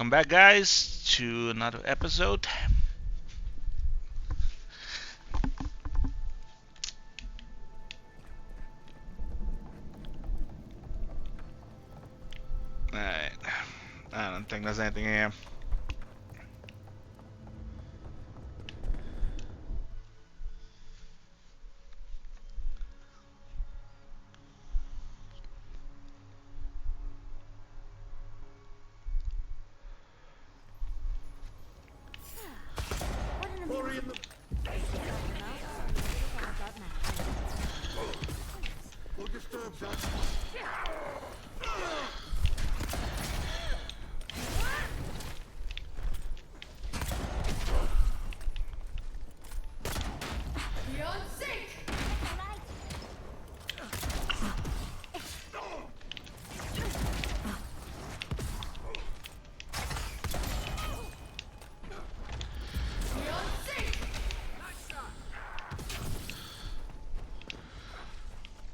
Welcome back, guys, to another episode. Alright, I don't think there's anything here.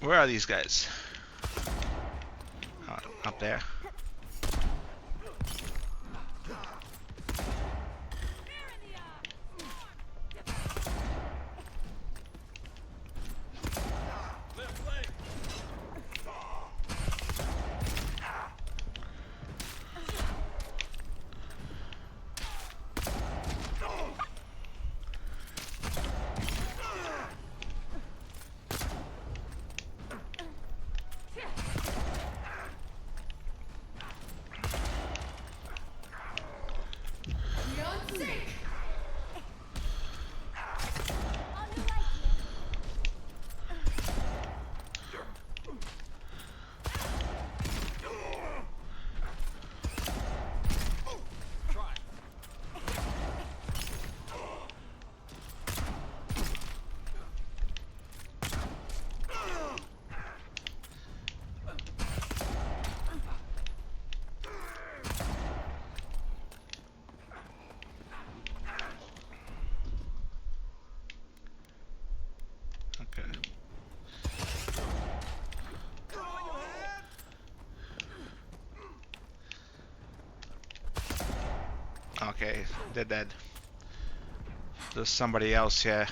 Where are these guys? Oh, up there. Okay. Okay, they're dead. There's somebody else here.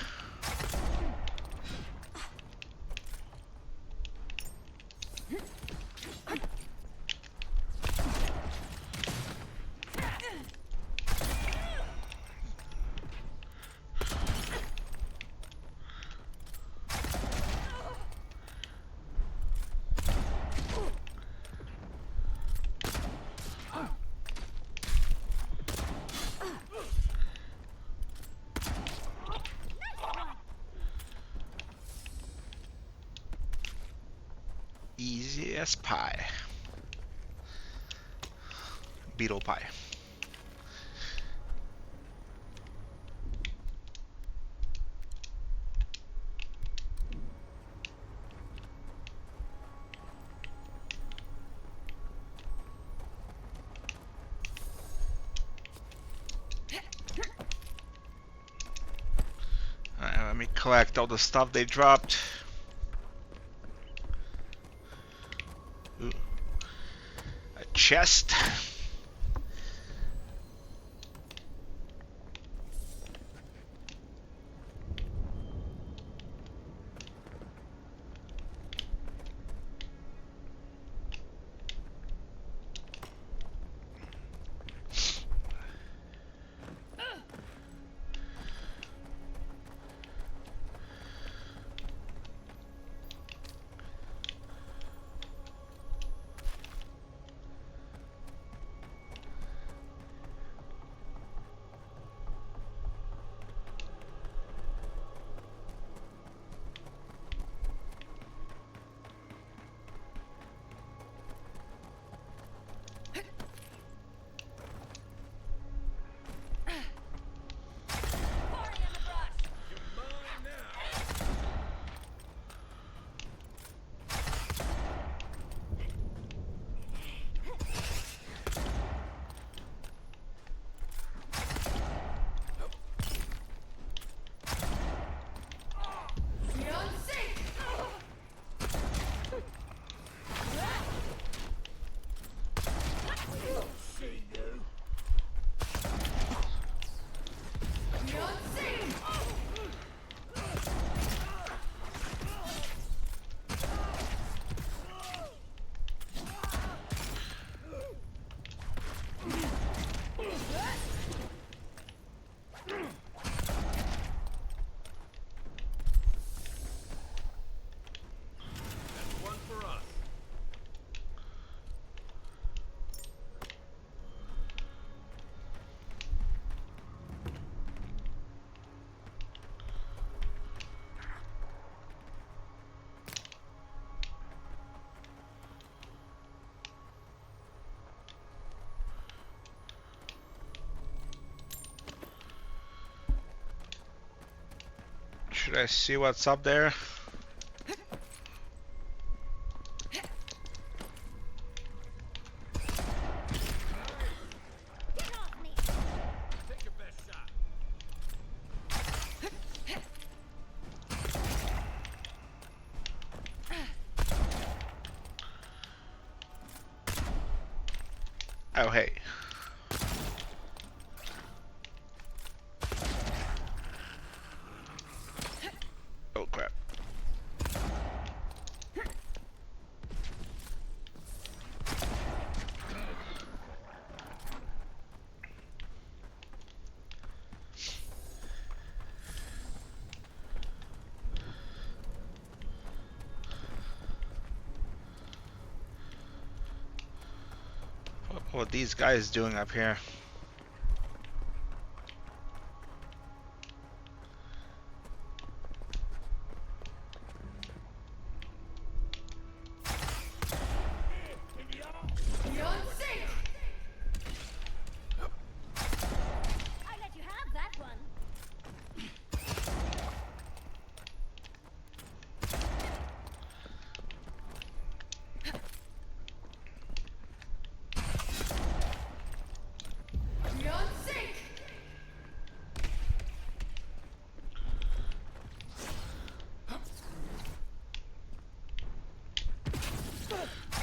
Easy as pie. Beetle pie. Alright, let me collect all the stuff they dropped. Ooh. A chest. Should I see what's up there? Oh, hey. Oh, crap. What are these guys doing up here?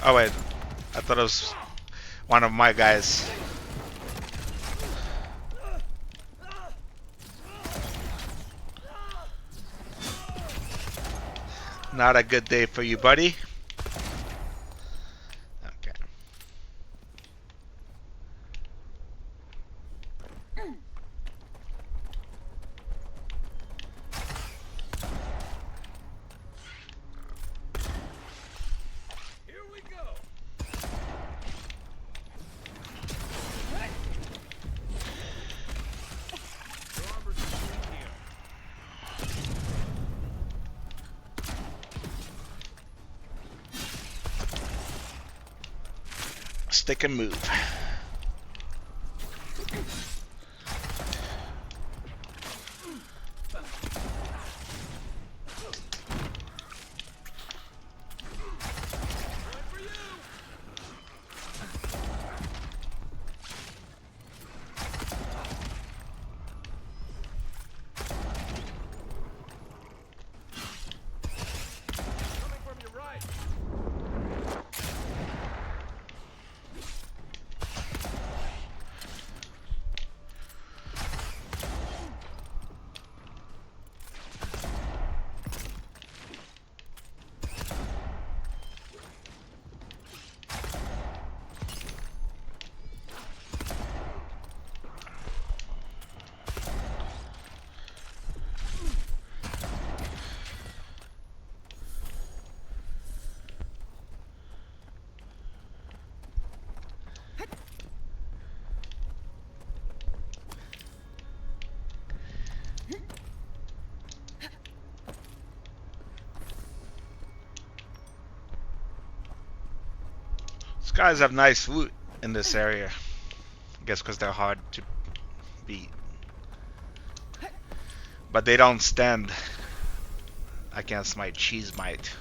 Oh wait, I thought it was one of my guys. Not a good day for you, buddy. Okay. Stick and move. These guys have nice loot in this area. I guess because they're hard to beat. But they don't stand against my cheese might.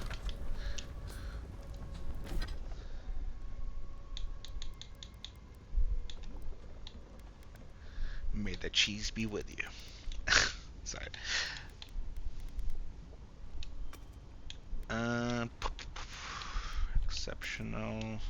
May the cheese be with you. Sorry. Exceptional.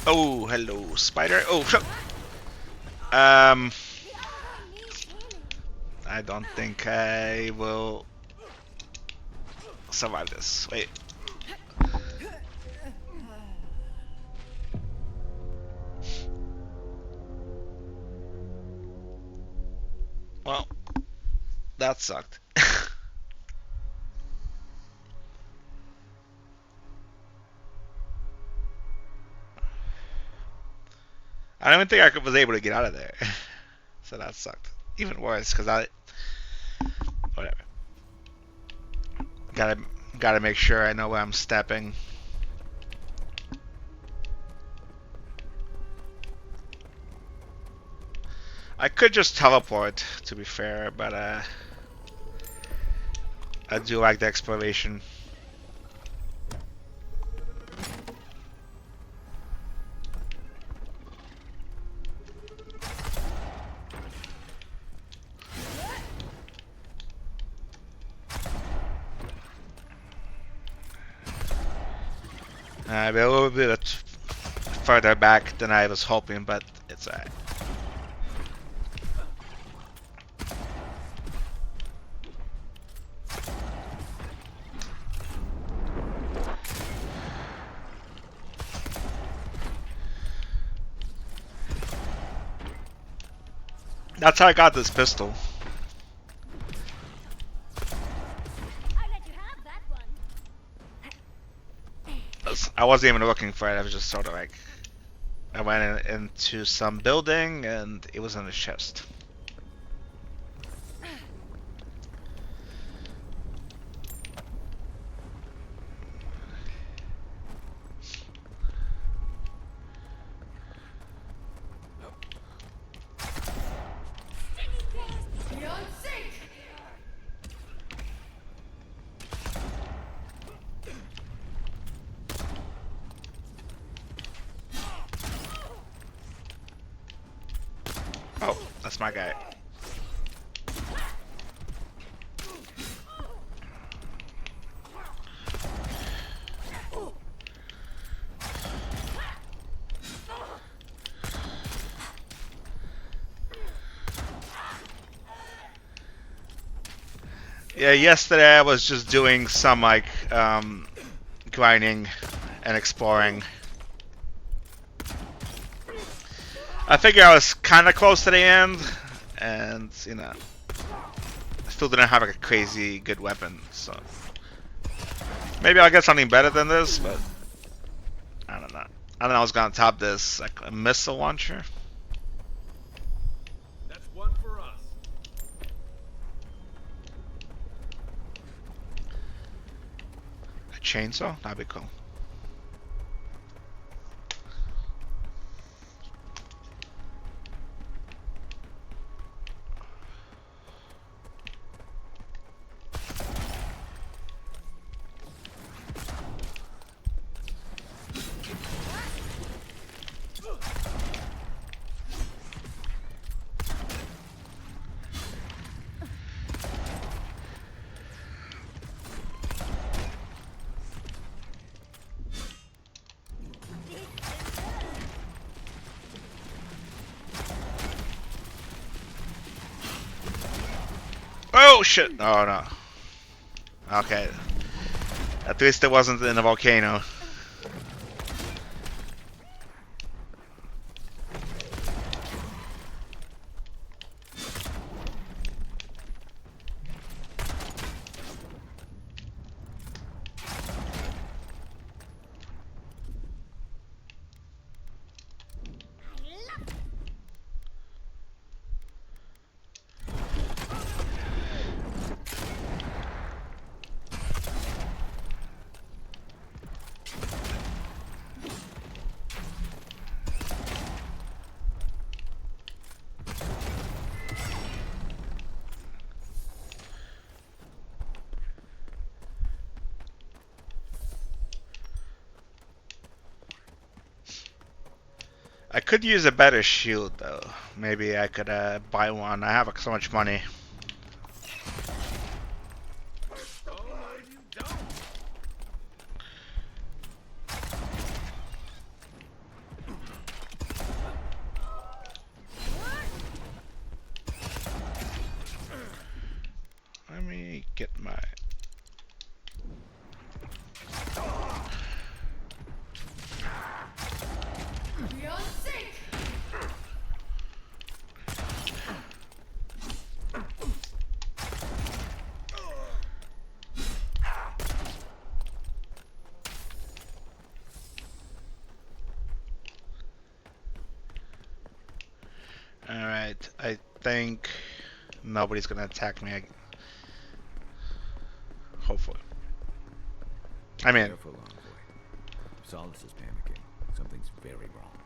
Oh, hello, spider. Oh, I don't think I will survive this. Wait. Well, That sucked. I don't even think I was able to get out of there. So that sucked. Even worse, because I... Whatever. Gotta, gotta make sure I know where I'm stepping. I could just teleport, to be fair, but I do like the exploration. We're a little bit further back than I was hoping, but it's alright. That's how I got this pistol. I wasn't even looking for it. I was just sort of like, I went into some building and it was in a chest. Oh, that's my guy. Yeah, yesterday I was just doing some like grinding and exploring. I figured I was kind of close to the end, and you know, I still didn't have like a crazy good weapon, so maybe I'll get something better than this, but I don't know. I don't know. I was gonna top this like a missile launcher. That's one for us. A chainsaw? That'd be cool. Oh shit! Oh no. Okay. At least it wasn't in a volcano. I could use a better shield though. Maybe I could buy one. I have so much money. Let me get my... Alright, I think nobody's gonna attack me. Hopefully. I mean, Careful, envoy. Solace is panicking. Something's very wrong.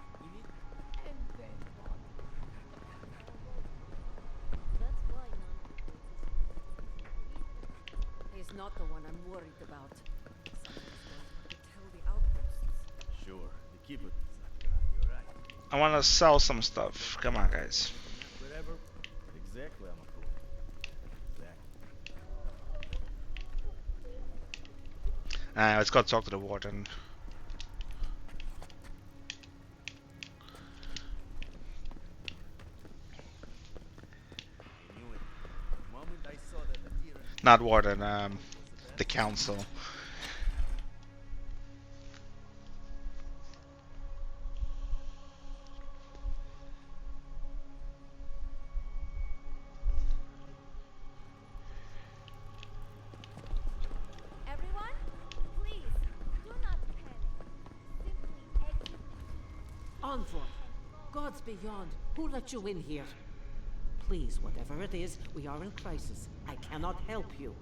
That's why none. He's not the one I'm worried about. Someone knows what to tell the outposts. Sure, the keeper. You're right. I wanna sell some stuff. Come on, guys. Whatever. Exactly, I'm a fool. Exactly. Let's go talk to the warden. I knew it. The moment I saw that the deer Not warden, the council. Everyone, please do not panic. Simply exit. Envoy, gods beyond, who let you in here? Please, whatever it is, we are in crisis. I cannot help you.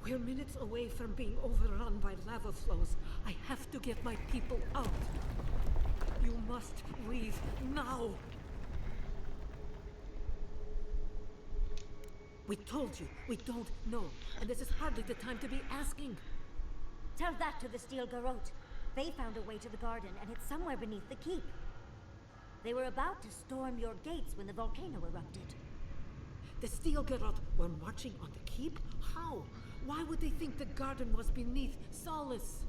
We're minutes away from being overrun by lava flows. I have to get my people out. You must leave now. We told you, we don't know. And this is hardly the time to be asking. Tell that to the Steel Garrote. They found a way to the garden, and it's somewhere beneath the keep. They were about to storm your gates when the volcano erupted. The Steel Garrote were marching on the keep? How? Why would they think the garden was beneath Solace?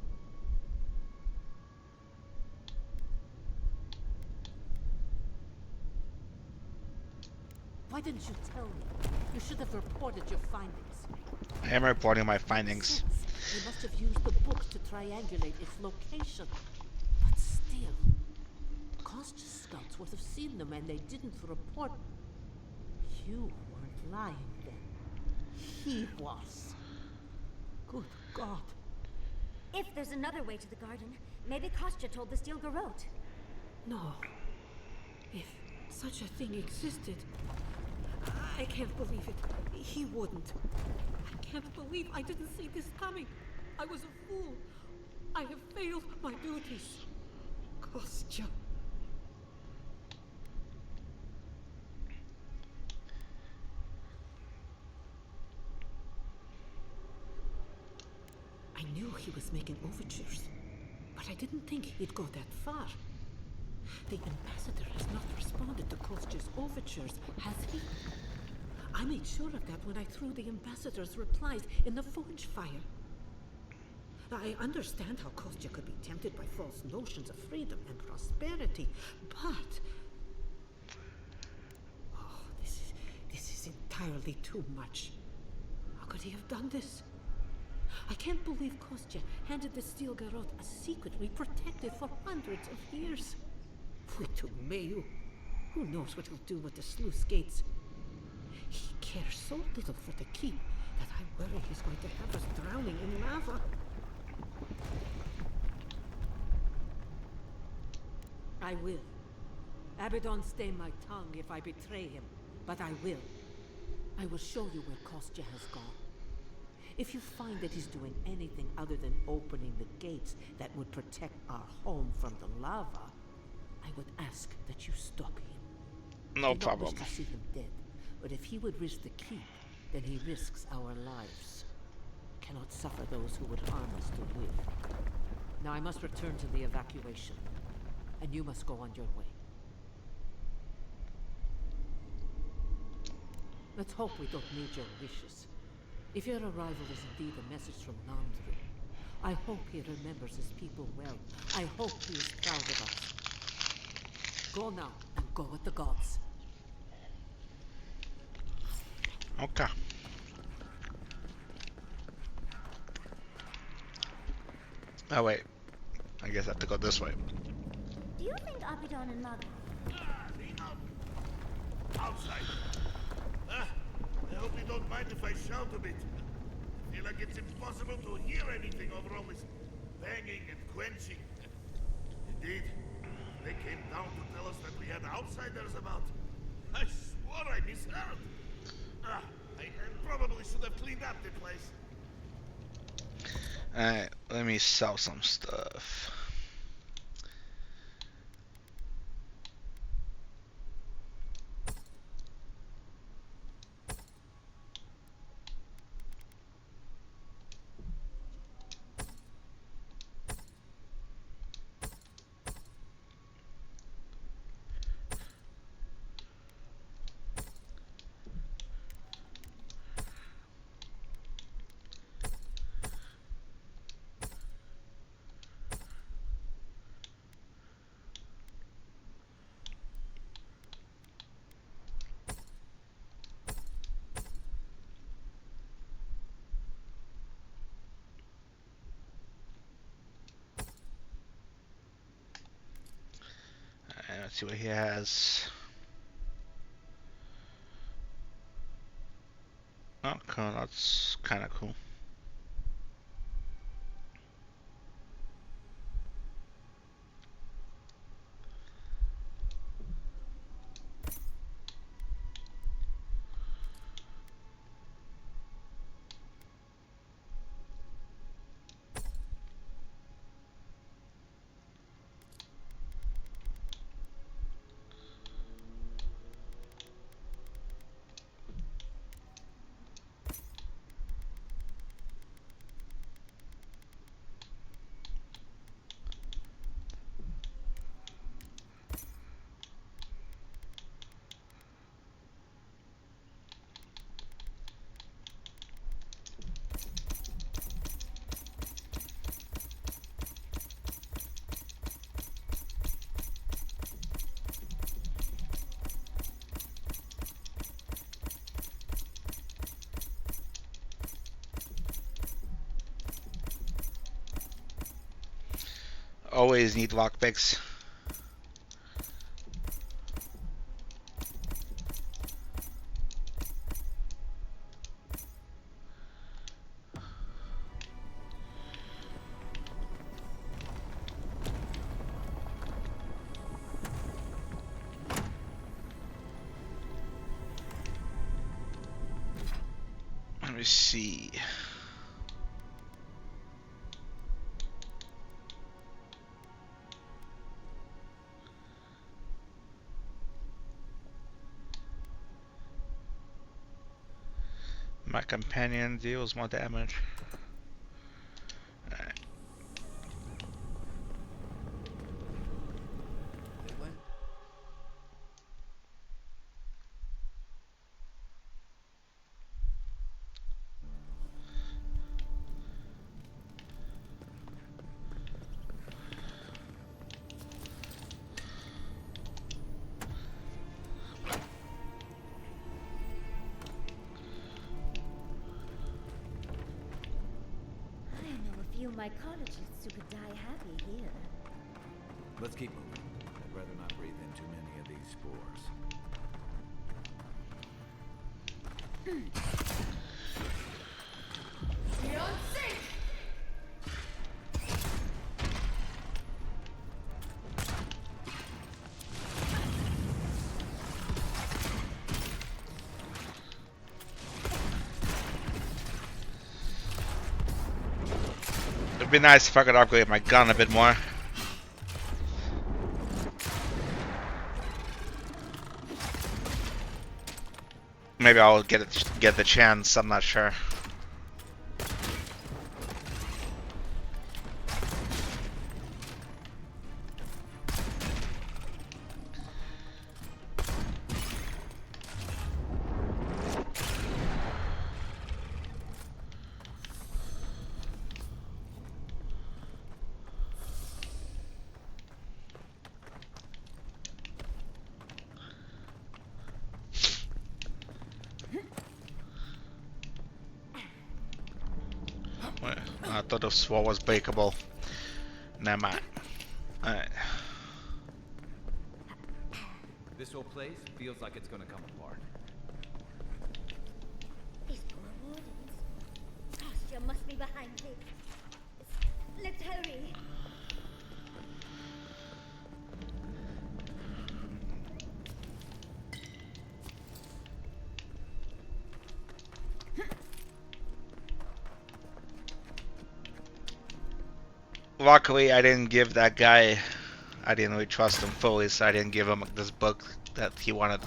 Why didn't you tell me? You should have reported your findings. I am reporting my findings. They must have used the books to triangulate its location. But still, Kostya's scouts would have seen them and they didn't report. You weren't lying then. He was. Good God. If there's another way to the garden, maybe Kostya told the Steel Garrote. No. If such a thing existed, I can't believe it. He wouldn't. I can't believe I didn't see this coming. I was a fool. I have failed my duties. Kostya. I knew he was making overtures, but I didn't think he'd go that far. The ambassador has not responded to Kostya's overtures, has he? I made sure of that when I threw the ambassador's replies in the forge fire. I understand how Kostya could be tempted by false notions of freedom and prosperity, but... Oh, this is entirely too much. How could he have done this? I can't believe Kostya handed the Steel Garrote a secret we protected for hundreds of years. Putu Mayu. Who knows what he'll do with the sluice gates? He cares so little for the keep that I worry he's going to have us drowning in lava. I will. Abaddon stay my tongue if I betray him, but I will. I will show you where Kostya has gone. If you find that he's doing anything other than opening the gates that would protect our home from the lava, I would ask that you stop him. No I don't problem. wish to see him dead, but if he would risk the keep, then he risks our lives. Cannot suffer those who would harm us to live. Now I must return to the evacuation, and you must go on your way. Let's hope we don't need your wishes. If your arrival is indeed a message from Nandru, I hope he remembers his people well. I hope he is proud of us. Go now, and go with the gods. Okay. Oh wait, I guess I have to go this way. Do you think Abaddon and Mother... Outside. I hope you don't mind if I shout a bit. I feel like it's impossible to hear anything over all this banging and quenching. Indeed, they came down to tell us that we had outsiders about. I swore I misheard. I probably should have cleaned up the place. Alright, let me sell some stuff. Alright, let's see what he has. Oh, cool, that's kind of cool. Always need lockpicks. Let me see. My companion deals more damage. Alright. They went. I know a few mycologists who could die happy here. Let's keep moving. I'd rather not breathe in too many of these spores. It'd be nice if I could upgrade my gun a bit more. Maybe I'll get the chance. I'm not sure. I thought the sword was breakable. Never mind. Alright. This whole place feels like it's gonna come apart. These poor wardens. Kostya must be behind this. Let's hurry. luckily I didn't give that guy. I didn't really trust him fully, so I didn't give him this book that he wanted.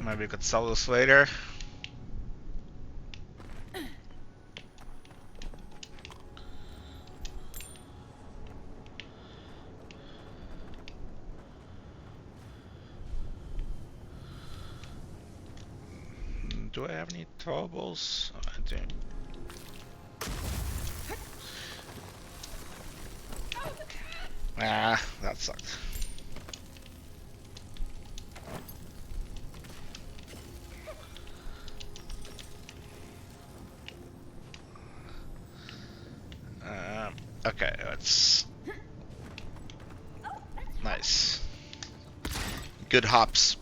Maybe we could sell this later. Do I have any throwables? Oh, I do. Ah, that sucked. Okay, let's... Nice. Good hops.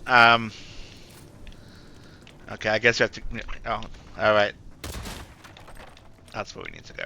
Okay, I guess you have to... Oh, alright. That's where we need to go.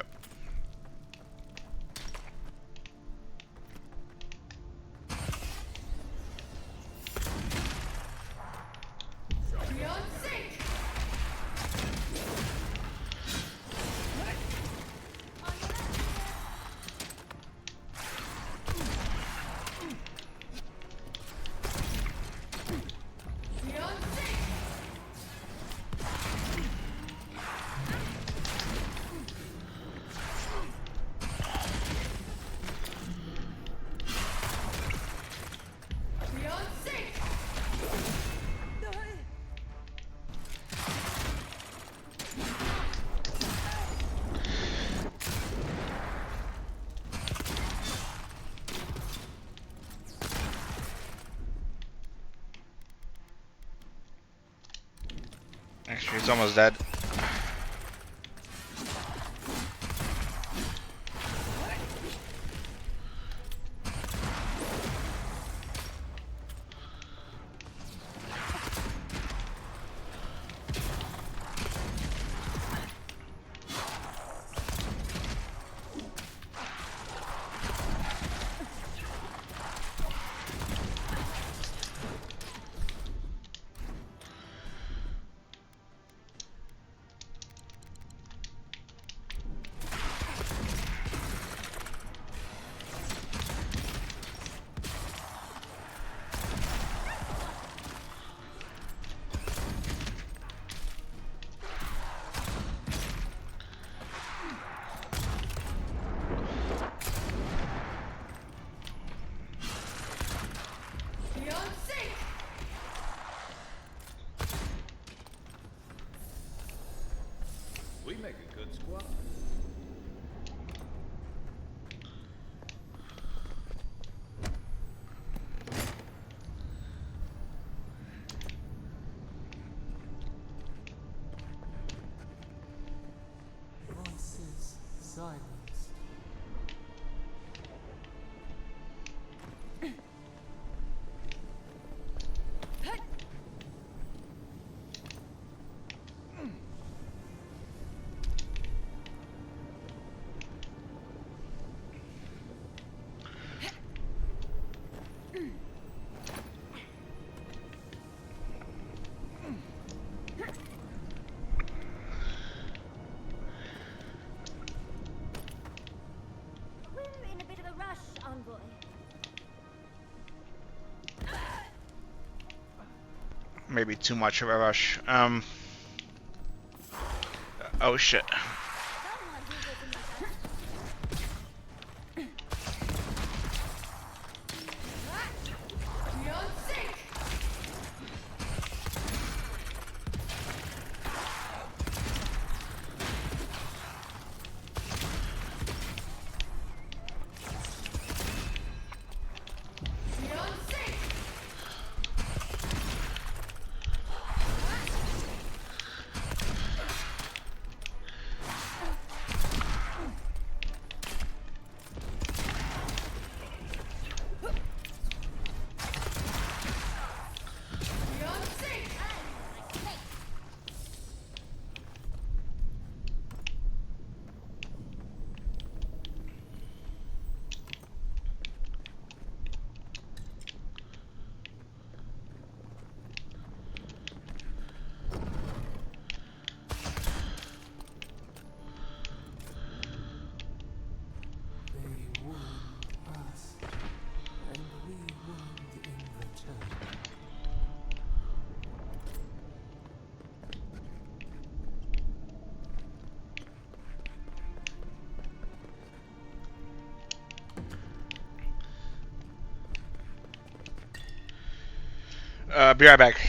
Actually, he's almost dead. We make a good squad. Voices silenced. We're in a bit of a rush, envoy. Maybe too much of a rush. Oh shit. Someone who goes in my Be right back.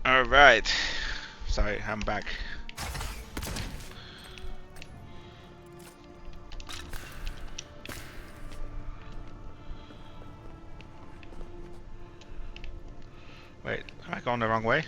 All right. Sorry, I'm back. Wait, am I going the wrong way?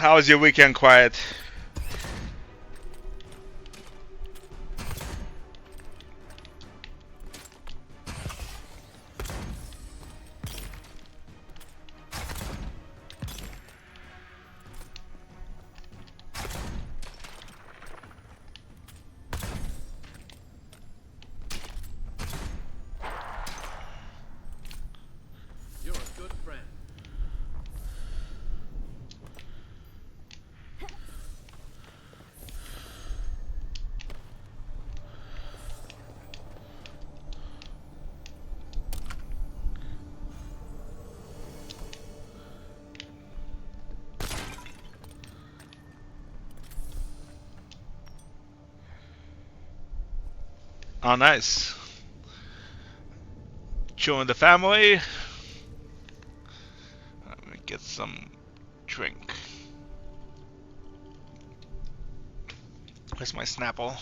How was your weekend, Quiet? You're a good friend. Oh, nice. Chilling the family. Let me get some drink. Where's my Snapple?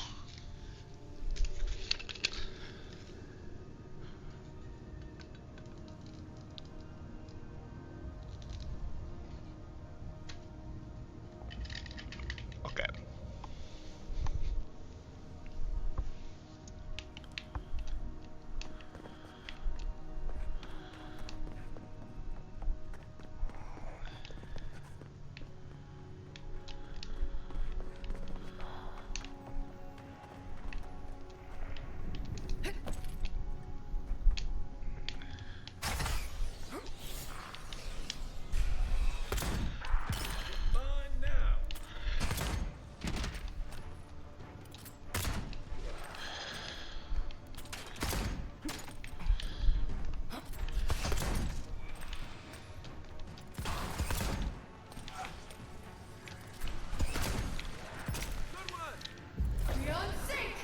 Okay. Mine now. Good one. Beyond sync!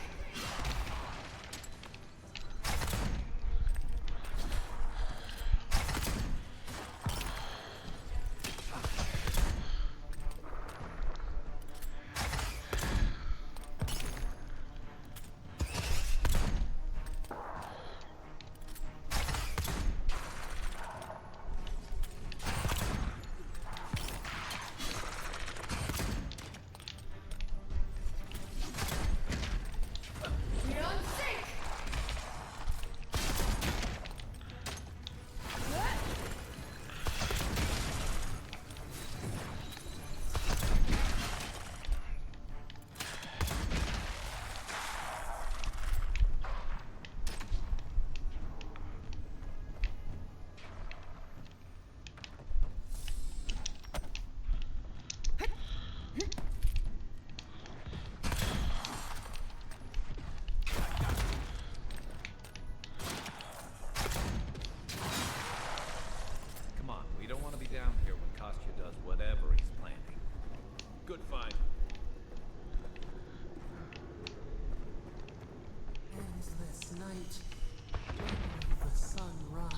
Beyond sync! Come on, we don't want to be down here when Kostya does whatever he's planning. Good find. Endless night. When will the sun rise?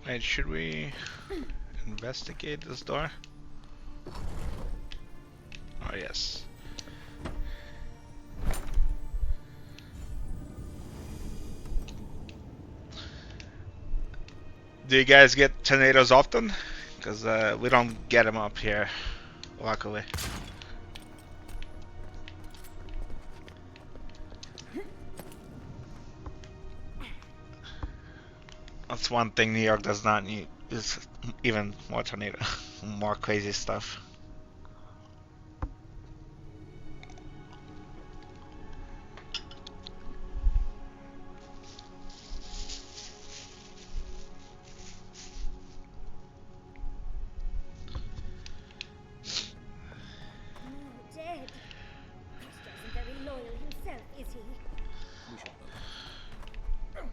Wait, should we investigate this door? Oh, yes. Do you guys get tornadoes often? Because we don't get them up here, luckily. That's one thing New York does not need, is even more tornado, more crazy stuff. No, dead. Kostya isn't very loyal himself, is he? We should move.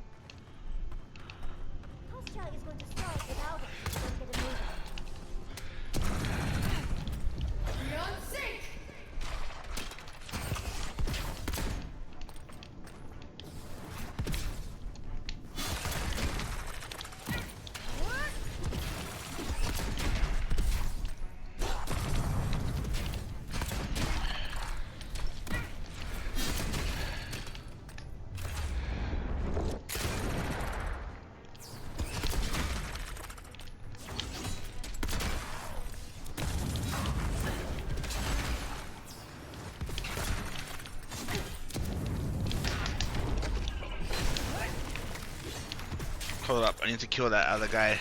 Kostya is going to start without us. Don't get a move on. Beyond sync! Hold up, I need to kill that other guy.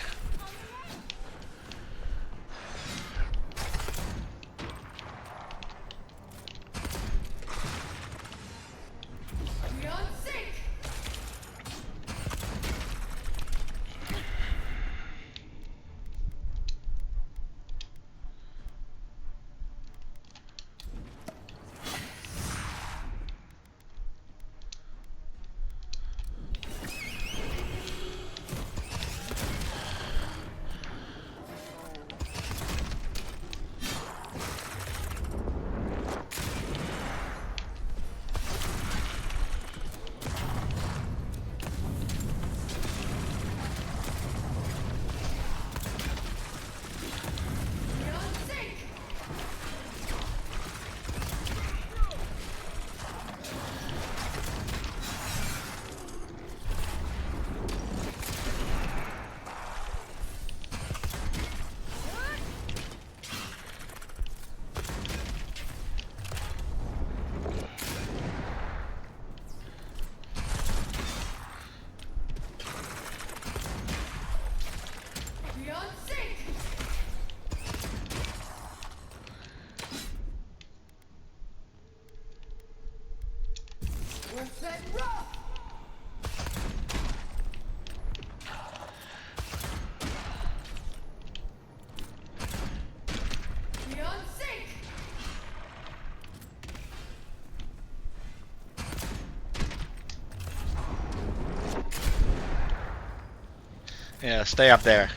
Yeah, stay up there.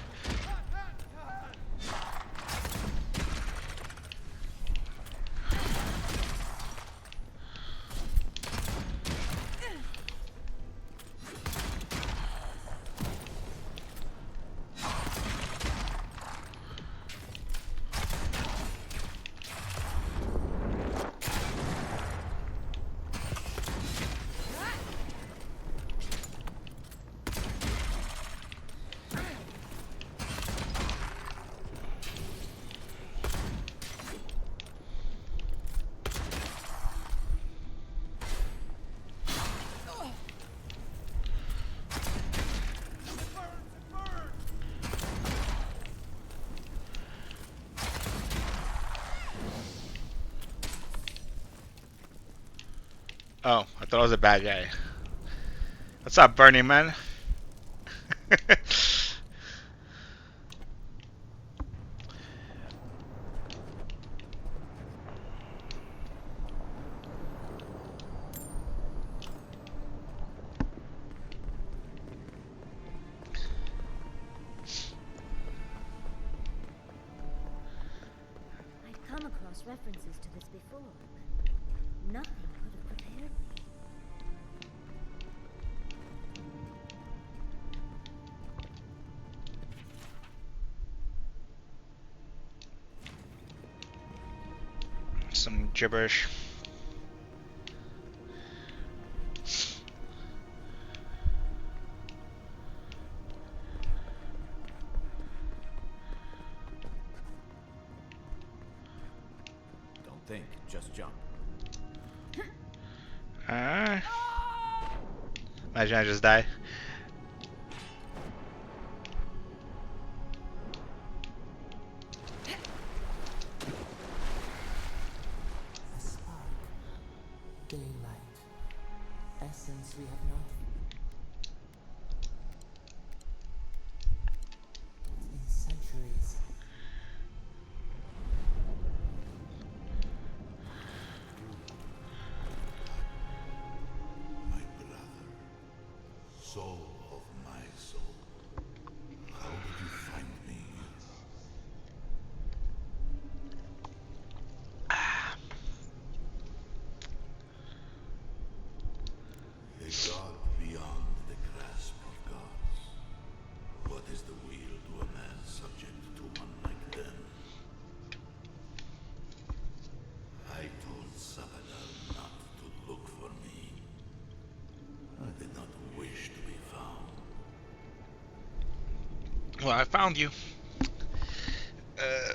Oh, I thought I was a bad guy. What's up, Burning Man? I've come across references to this before, but nothing could have prepared me. Some gibberish. Don't think, just jump. Imagine I just die. A spark. Daylight. Essence we have not. In centuries. My brother, soul of my soul. How did you find me? A god beyond the grasp of gods. What is the will to a man subject to one like them? I told Sabadell not to look for me. I did not wish to be found. Well, I found you. I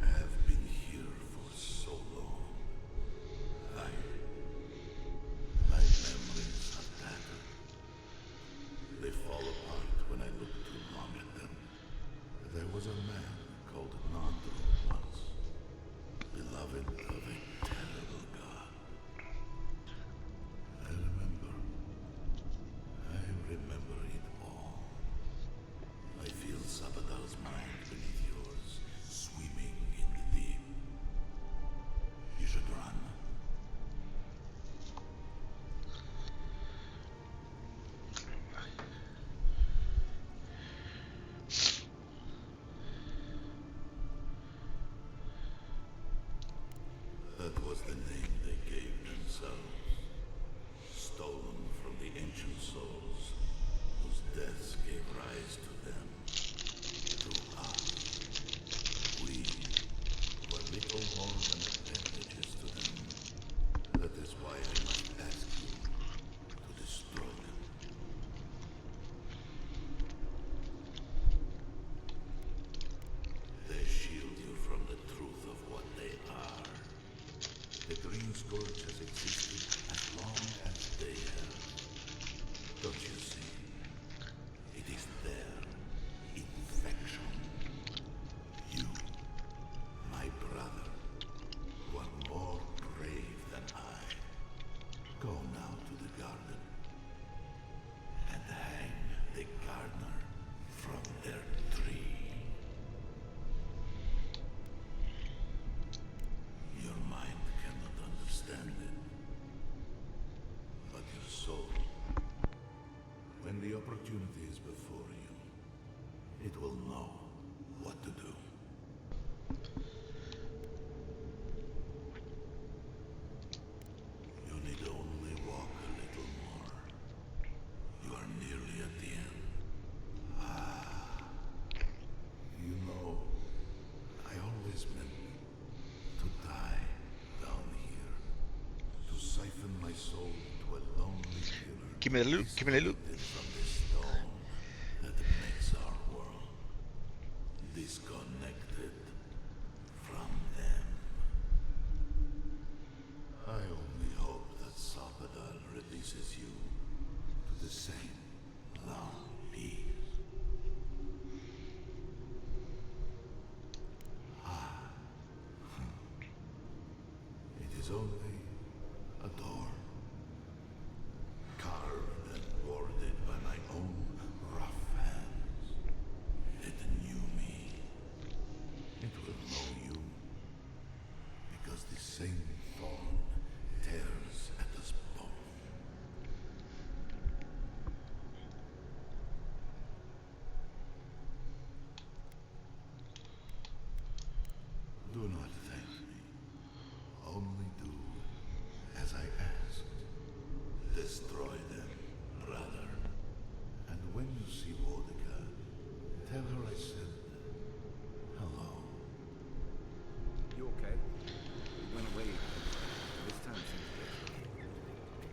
have been here for so long. I garden and hang the gardener from their tree. Your mind cannot understand it, but your soul, when the opportunity is before you, it will know what to do. You need only walk a little more. You are nearly at the end. You know, I always meant to die down here, to siphon my soul to a lonely killer. Give me the loot. Give me the loot. Disconnected from the stone that makes our world. Disconnected from them. I only hope that Sabadal releases you to the same long peace. It is only a door, carved and boarded by my own rough hands. It knew me. It will know you, because the same thorn tears at us both. Do not thank me. Only do as I asked. Destroy them, brother. And when you see Wodika, tell her I said hello. You okay? You went away. This time seems different.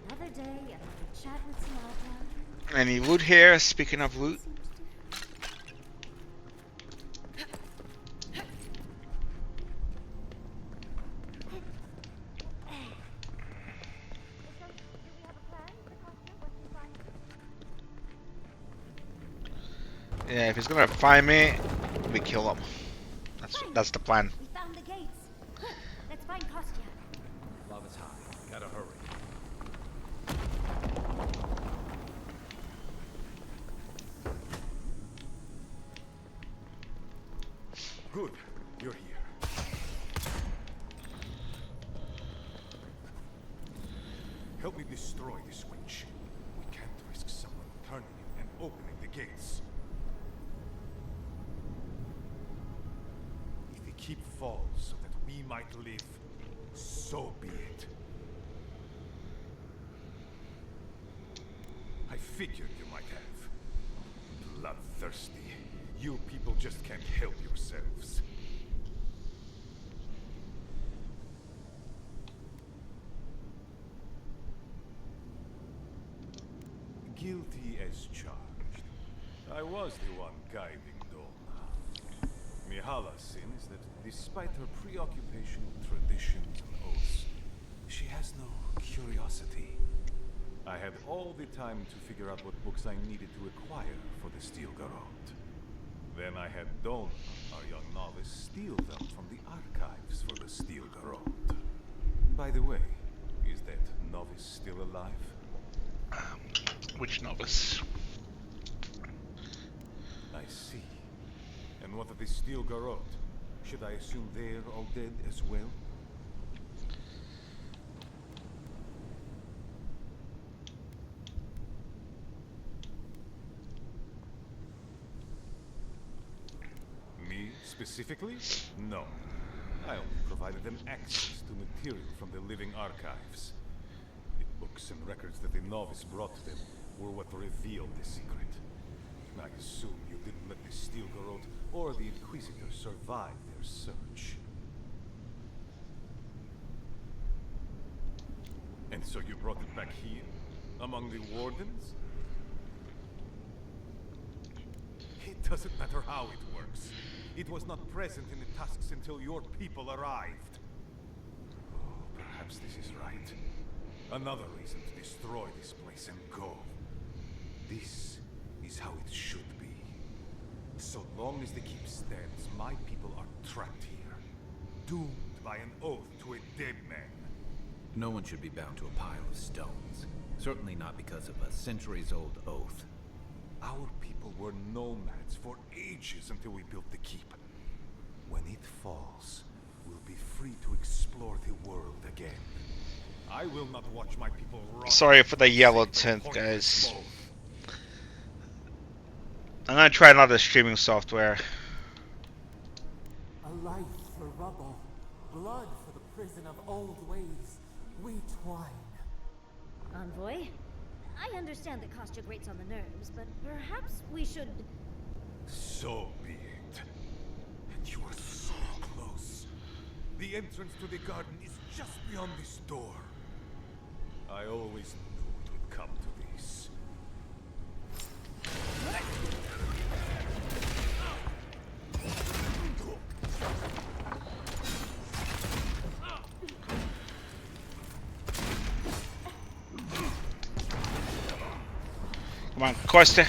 Another day, another chat with Samantha. Any loot here? Speaking of loot. Yeah, if he's gonna find me, we kill him. That's the plan. We found the gates. Quick, let's find Kostya. Lava's high. Gotta hurry. Good. You're here. Help me destroy this witch. We can't risk someone turning it and opening the gates. If the keep falls so that we might live, so be it. I figured you might have. Bloodthirsty. You people just can't help yourselves. Guilty as charged. I was the one guiding Dolma. Mihala's sin is that despite her preoccupation with traditions and oaths, she has no curiosity. I had all the time to figure out what books I needed to acquire for the Steel Garrote. Then I had Dolma, our young novice, steal them from the archives for the Steel Garrote. By the way, is that novice still alive? Which novice? I see. And what of the Steel Garrote? Should I assume they're all dead as well? Me, specifically? No. I only provided them access to material from the living archives. The books and records that the novice brought to them were what revealed the secret. I assume you didn't let the Steel Garrote or the Inquisitor survive their search. And so you brought it back here, among the wardens? It doesn't matter how it works. It was not present in the tusks until your people arrived. Oh, perhaps this is right. Another reason to destroy this place and go. This is how it should be. So long as the keep stands, my people are trapped here, doomed by an oath to a dead man. No one should be bound to a pile of stones. Certainly not because of a centuries-old oath. Our people were nomads for ages until we built the keep. When it falls, we'll be free to explore the world again. I will not watch my people rot. Sorry for the yellow tint, guys. I'm gonna try another streaming software. A life for rubble, blood for the prison of old ways. We twine. Envoy, I understand that Kostya grates on the nerves, but perhaps we should... So be it. And you are so close. The entrance to the garden is just beyond this door. I always knew it would come to this. Come on, Kostya.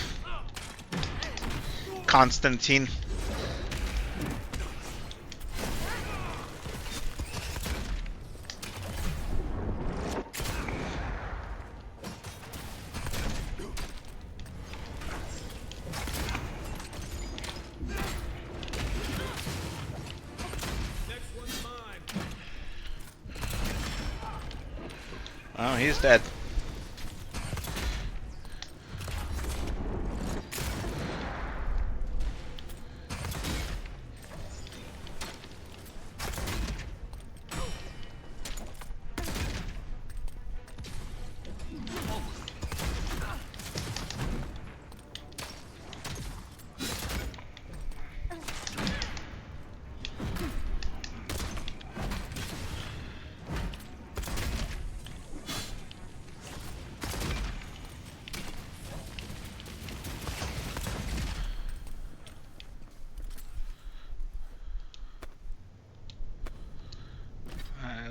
Constantine. Oh, he's dead.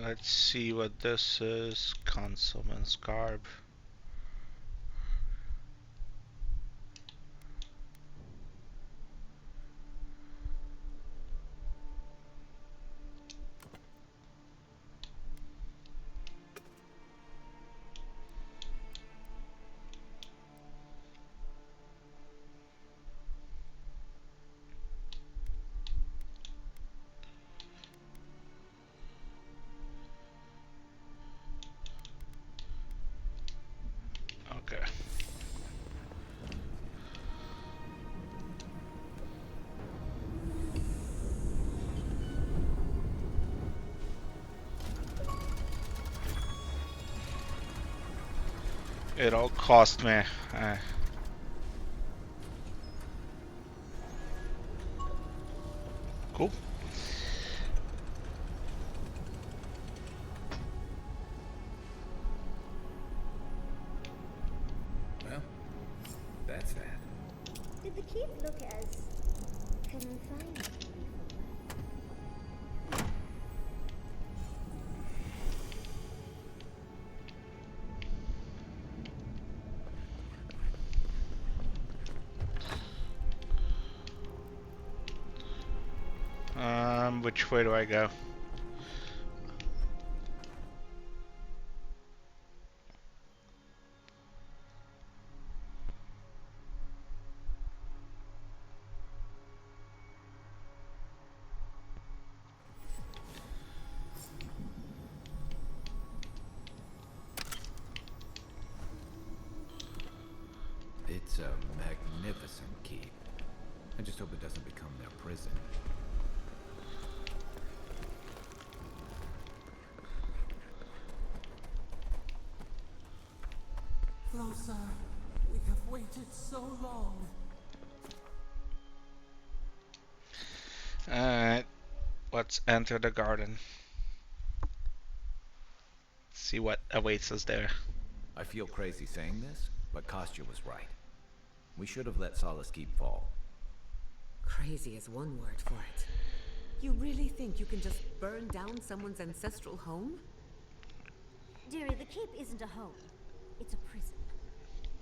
Let's see what this is. Consoleman's garb. Okay. It all cost me. Cool. Well, that's that. Did the keep look as confining before? Which way do I go? It's a magnificent keep. I just hope it doesn't become their prison. Rosa, we have waited so long. Alright. Let's enter the garden. See what awaits us there. I feel crazy saying this, but Kostya was right. We should have let Solace Keep fall. Crazy is one word for it. You really think you can just burn down someone's ancestral home? Dearie, the keep isn't a home. It's a prison.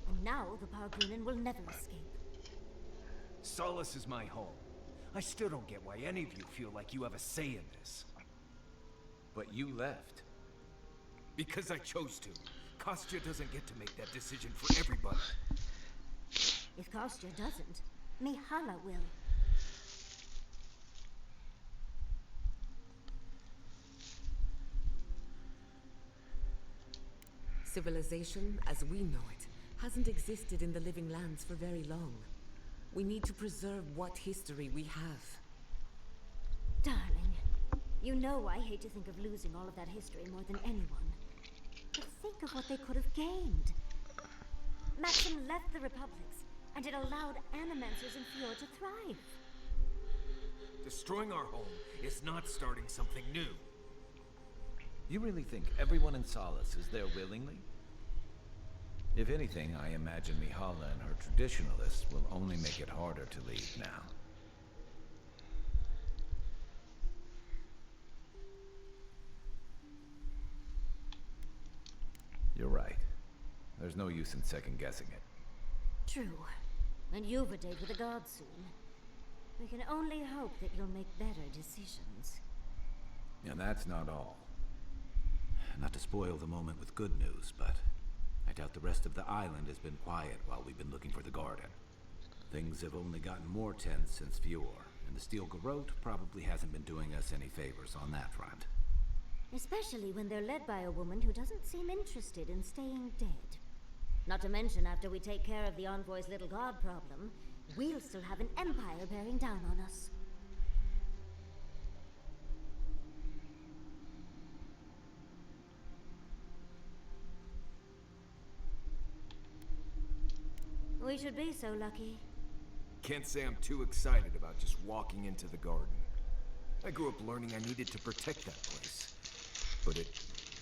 And now the Pargunan will never escape. Solace is my home. I still don't get why any of you feel like you have a say in this. But you left. Because I chose to. Kostya doesn't get to make that decision for everybody. If Kostya doesn't, Mihala will. Civilization, as we know it, hasn't existed in the living lands for very long. We need to preserve what history we have. Darling, you know I hate to think of losing all of that history more than anyone. But think of what they could have gained. Maxim left the Republics, and it allowed Animancers in Fjord to thrive. Destroying our home is not starting something new. You really think everyone in Solace is there willingly? If anything, I imagine Mihala and her traditionalists will only make it harder to leave now. You're right. There's no use in second-guessing it. True. And you've a date with the gods soon. We can only hope that you'll make better decisions. And that's not all. Not to spoil the moment with good news, but I doubt the rest of the island has been quiet while we've been looking for the garden. Things have only gotten more tense since Fjord, and the Steel Garrote probably hasn't been doing us any favors on that front. Especially when they're led by a woman who doesn't seem interested in staying dead. Not to mention, after we take care of the Envoy's little god problem, we'll still have an empire bearing down on us. We should be so lucky. Can't say I'm too excited about just walking into the garden. I grew up learning I needed to protect that place. But it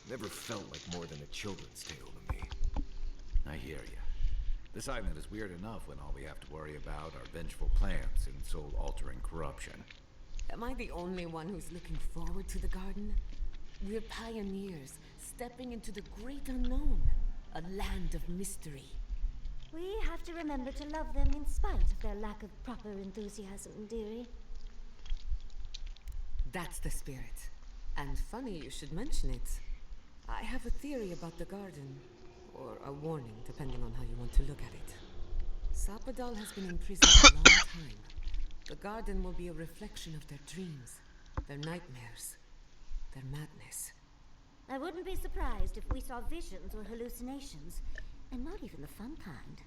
never felt like more than a children's tale to me. I hear you. This island is weird enough when all we have to worry about are vengeful plants and soul-altering corruption. Am I the only one who's looking forward to the garden? We're pioneers, stepping into the great unknown. A land of mystery. We have to remember to love them in spite of their lack of proper enthusiasm, dearie. That's the spirit. And funny you should mention it. I have a theory about the garden. Or a warning, depending on how you want to look at it. Sapadal has been in prison for a long time. The garden will be a reflection of their dreams, their nightmares, their madness. I wouldn't be surprised if we saw visions or hallucinations, and not even the fun kind.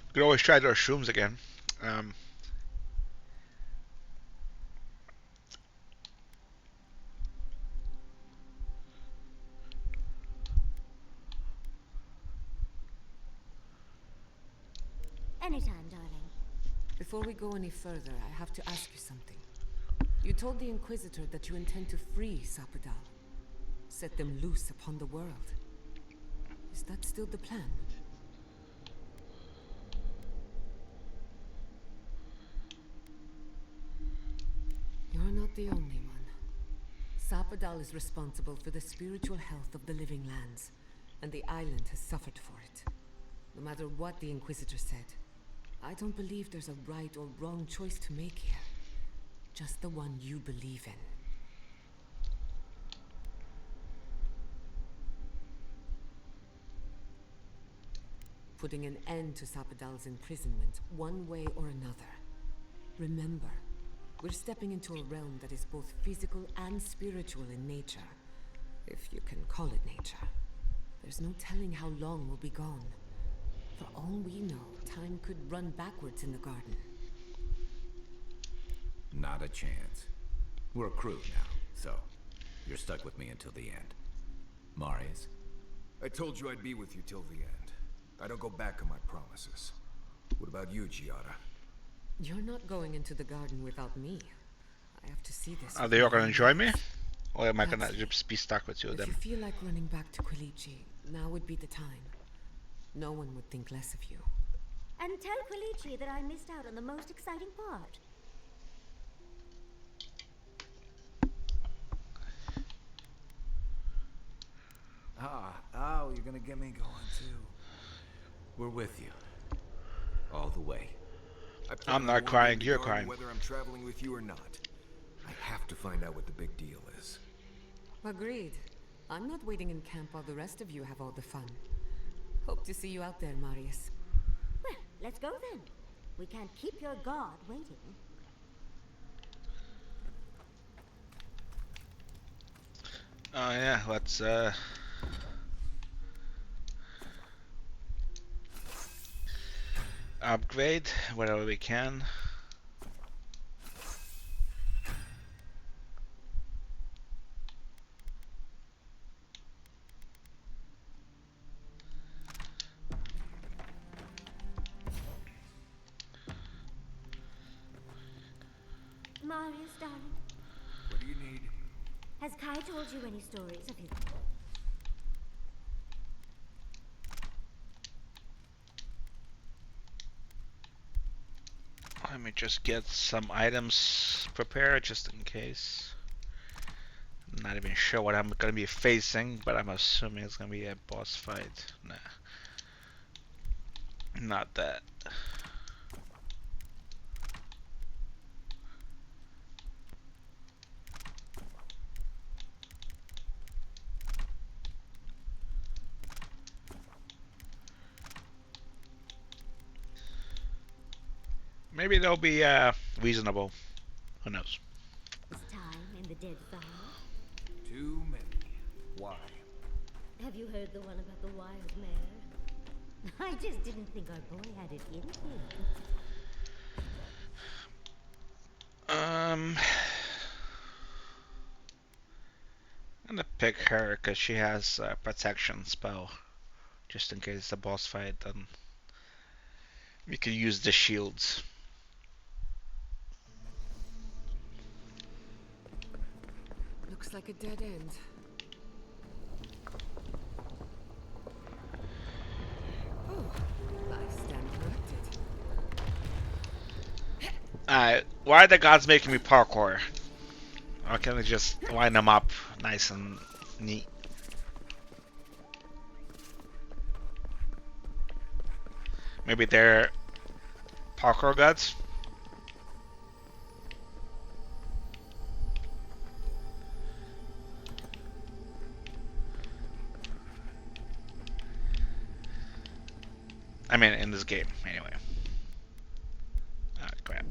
We could always try those shrooms again. Anytime, darling. Before we go any further, I have to ask you something. You told the Inquisitor that you intend to free Sapadal. Set them loose upon the world. Is that still the plan? You're not the only one. Sapadal is responsible for the spiritual health of the living lands, and the island has suffered for it. No matter what the Inquisitor said, I don't believe there's a right or wrong choice to make here. Just the one you believe in. Putting an end to Sapadal's imprisonment, one way or another. Remember, we're stepping into a realm that is both physical and spiritual in nature. If you can call it nature. There's no telling how long we'll be gone. For all we know, time could run backwards in the garden. Not a chance. We're a crew now, so you're stuck with me until the end. Marius? I told you I'd be with you till the end. I don't go back on my promises. What about you, Giada? You're not going into the garden without me. I have to see this. Are they all gonna join me? Or am I gonna just be stuck with two of If them? you feel like running back to Quilici, now would be the time. No one would think less of you. And tell Quilici that I missed out on the most exciting part. You're gonna get me going too. We're with you. All the way. I'm not crying, you're crying. Whether I'm traveling with you or not. I have to find out what the big deal is. Agreed. I'm not waiting in camp while the rest of you have all the fun. Hope to see you out there, Marius. Well, let's go then. We can't keep your guard waiting. Oh yeah, let's upgrade whatever we can. Marius, darling, What do you need? has Kai told you any stories of his... Let me just get some items prepared just in case. Not even sure what I'm gonna be facing, but I'm assuming it's gonna be a boss fight. Nah, not that. Maybe they'll be reasonable. Who knows? time in the dead fire? Too many. Why? Have you heard the one about the wild mare? I just didn't think our boy had it in him. I'm gonna pick her because she has a protection spell, just in case it's a boss fight. Then we can use the shields. Looks like a dead end. Oh, I stand corrected. Why are the gods making me parkour? Why can't I just line them up nice and neat? Maybe they're parkour gods? I mean, in this game, anyway. Ah, crap.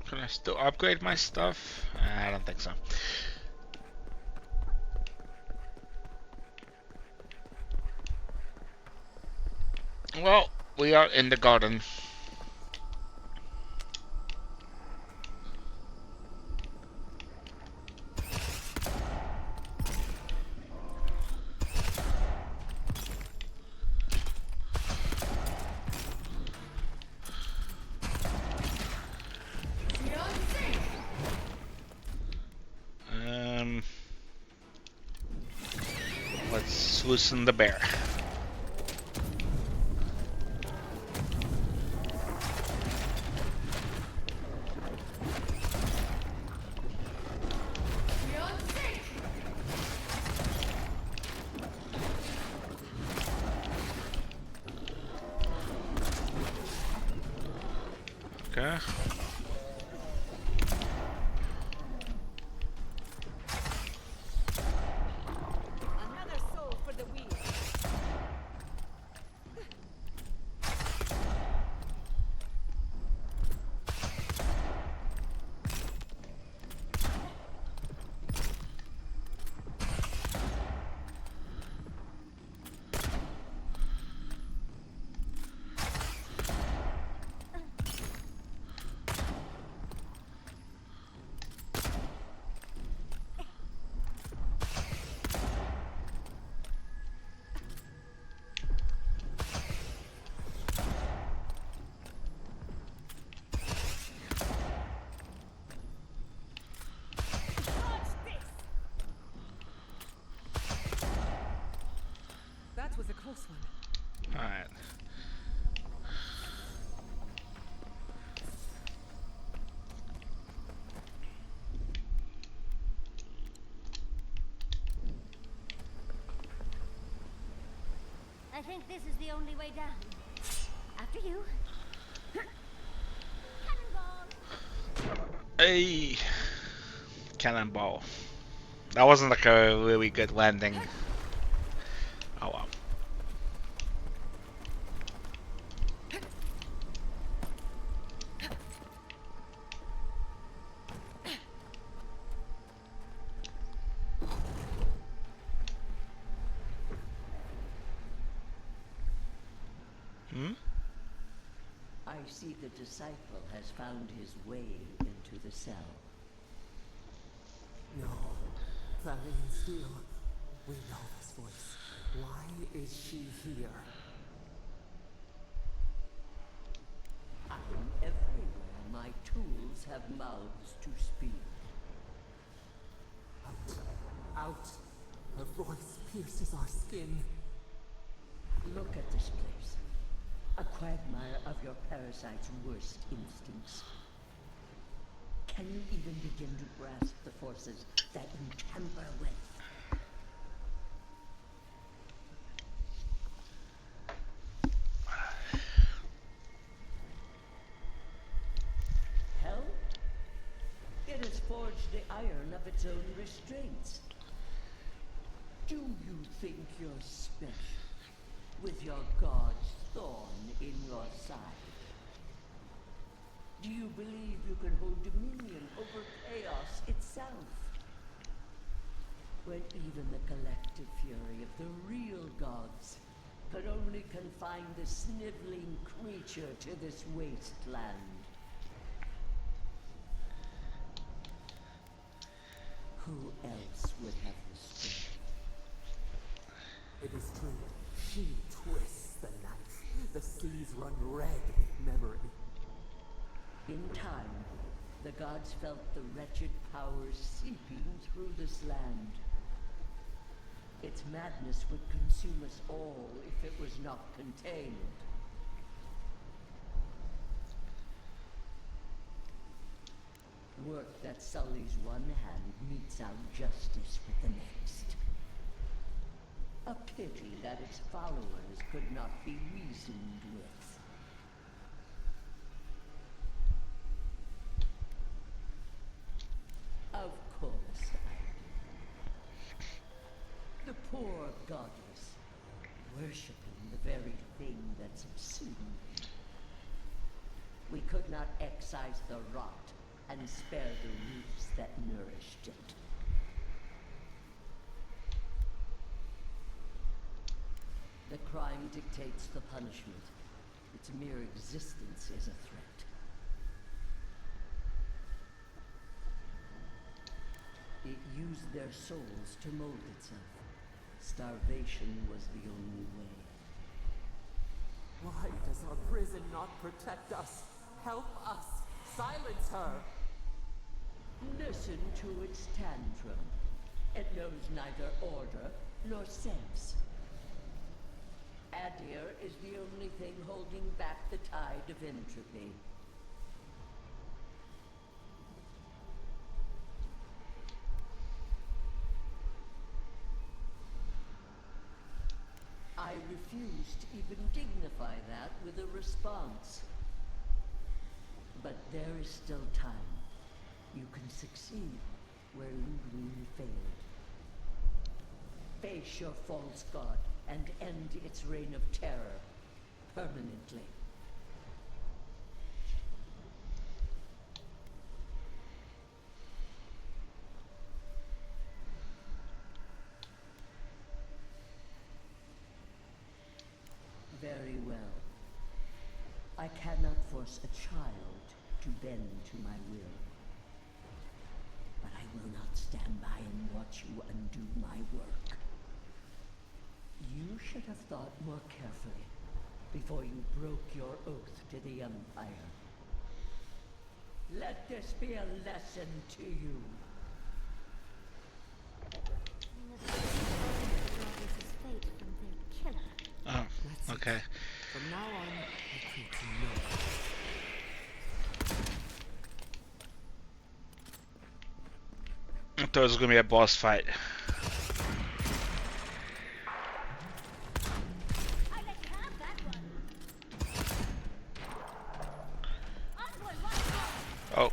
Can I still upgrade my stuff? I don't think so. Well, we are in the garden. Let's loosen the bear. Okay. Another soul for the wheel. close one. Alright. I think this is the only way down. After you. Cannonball! Hey! Cannonball. That wasn't like a really good landing. Oh well. I see the disciple has found his way into the cell. No. Clarine Steele. We know this voice. Why is she here? I am everywhere. My tools have mouths to speak. Out. Out. Her voice pierces our skin. Look at this place. A quagmire of your parasite's worst instincts. Can you even begin to grasp the forces that you tamper with? Hell? It has forged the iron of its own restraints. Do you think you're special? With your god's thorn in your side? Do you believe you can hold dominion over chaos itself? When even the collective fury of the real gods could only confine the sniveling creature to this wasteland. Who else would have the strength? It is true. She twists the knife. The seas run red with memory. In time, the gods felt the wretched powers seeping through this land. Its madness would consume us all if it was not contained. Work that sullies one hand meets out justice with the next. A pity that its followers could not be reasoned with. Of course I do. The poor goddess, worshipping the very thing that subsumed me. We could not excise the rot and spare the roots that nourished it. The crime dictates the punishment. Its mere existence is a threat. It used their souls to mold itself. Starvation was the only way. Why does our prison not protect us? Help us! Silence her! Listen to its tantrum. It knows neither order nor sense. Adir is the only thing holding back the tide of entropy. I refuse to even dignify that with a response. But there is still time. You can succeed where Ludwig failed. Face your false god and end its reign of terror permanently. Very well. I cannot force a child to bend to my will. But I will not stand by and watch you undo my work. You should have thought more carefully before you broke your oath to the Empire. Let this be a lesson to you. Fate from their killer. Okay. From now on, I treat you no. I thought it was gonna be a boss fight. I let you have that one. Onward, onward. Oh.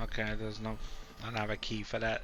Okay, there's no, I don't have a key for that.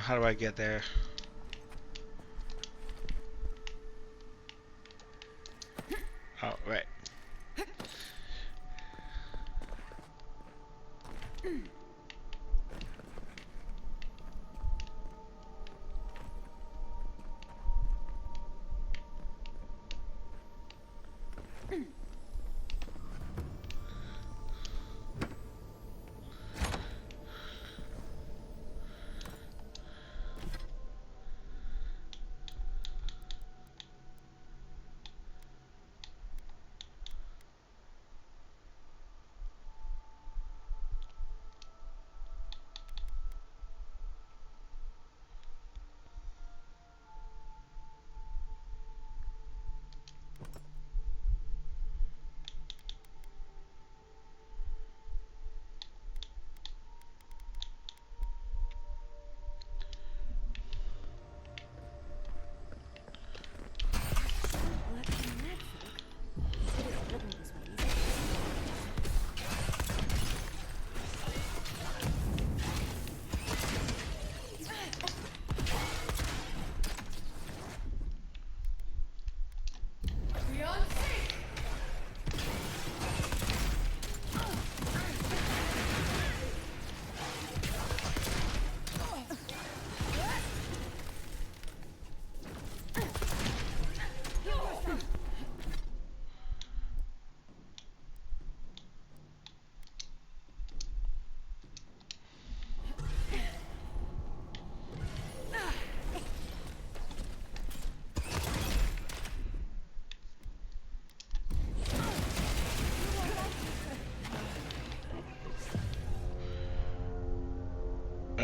How do I get there? Oh, right.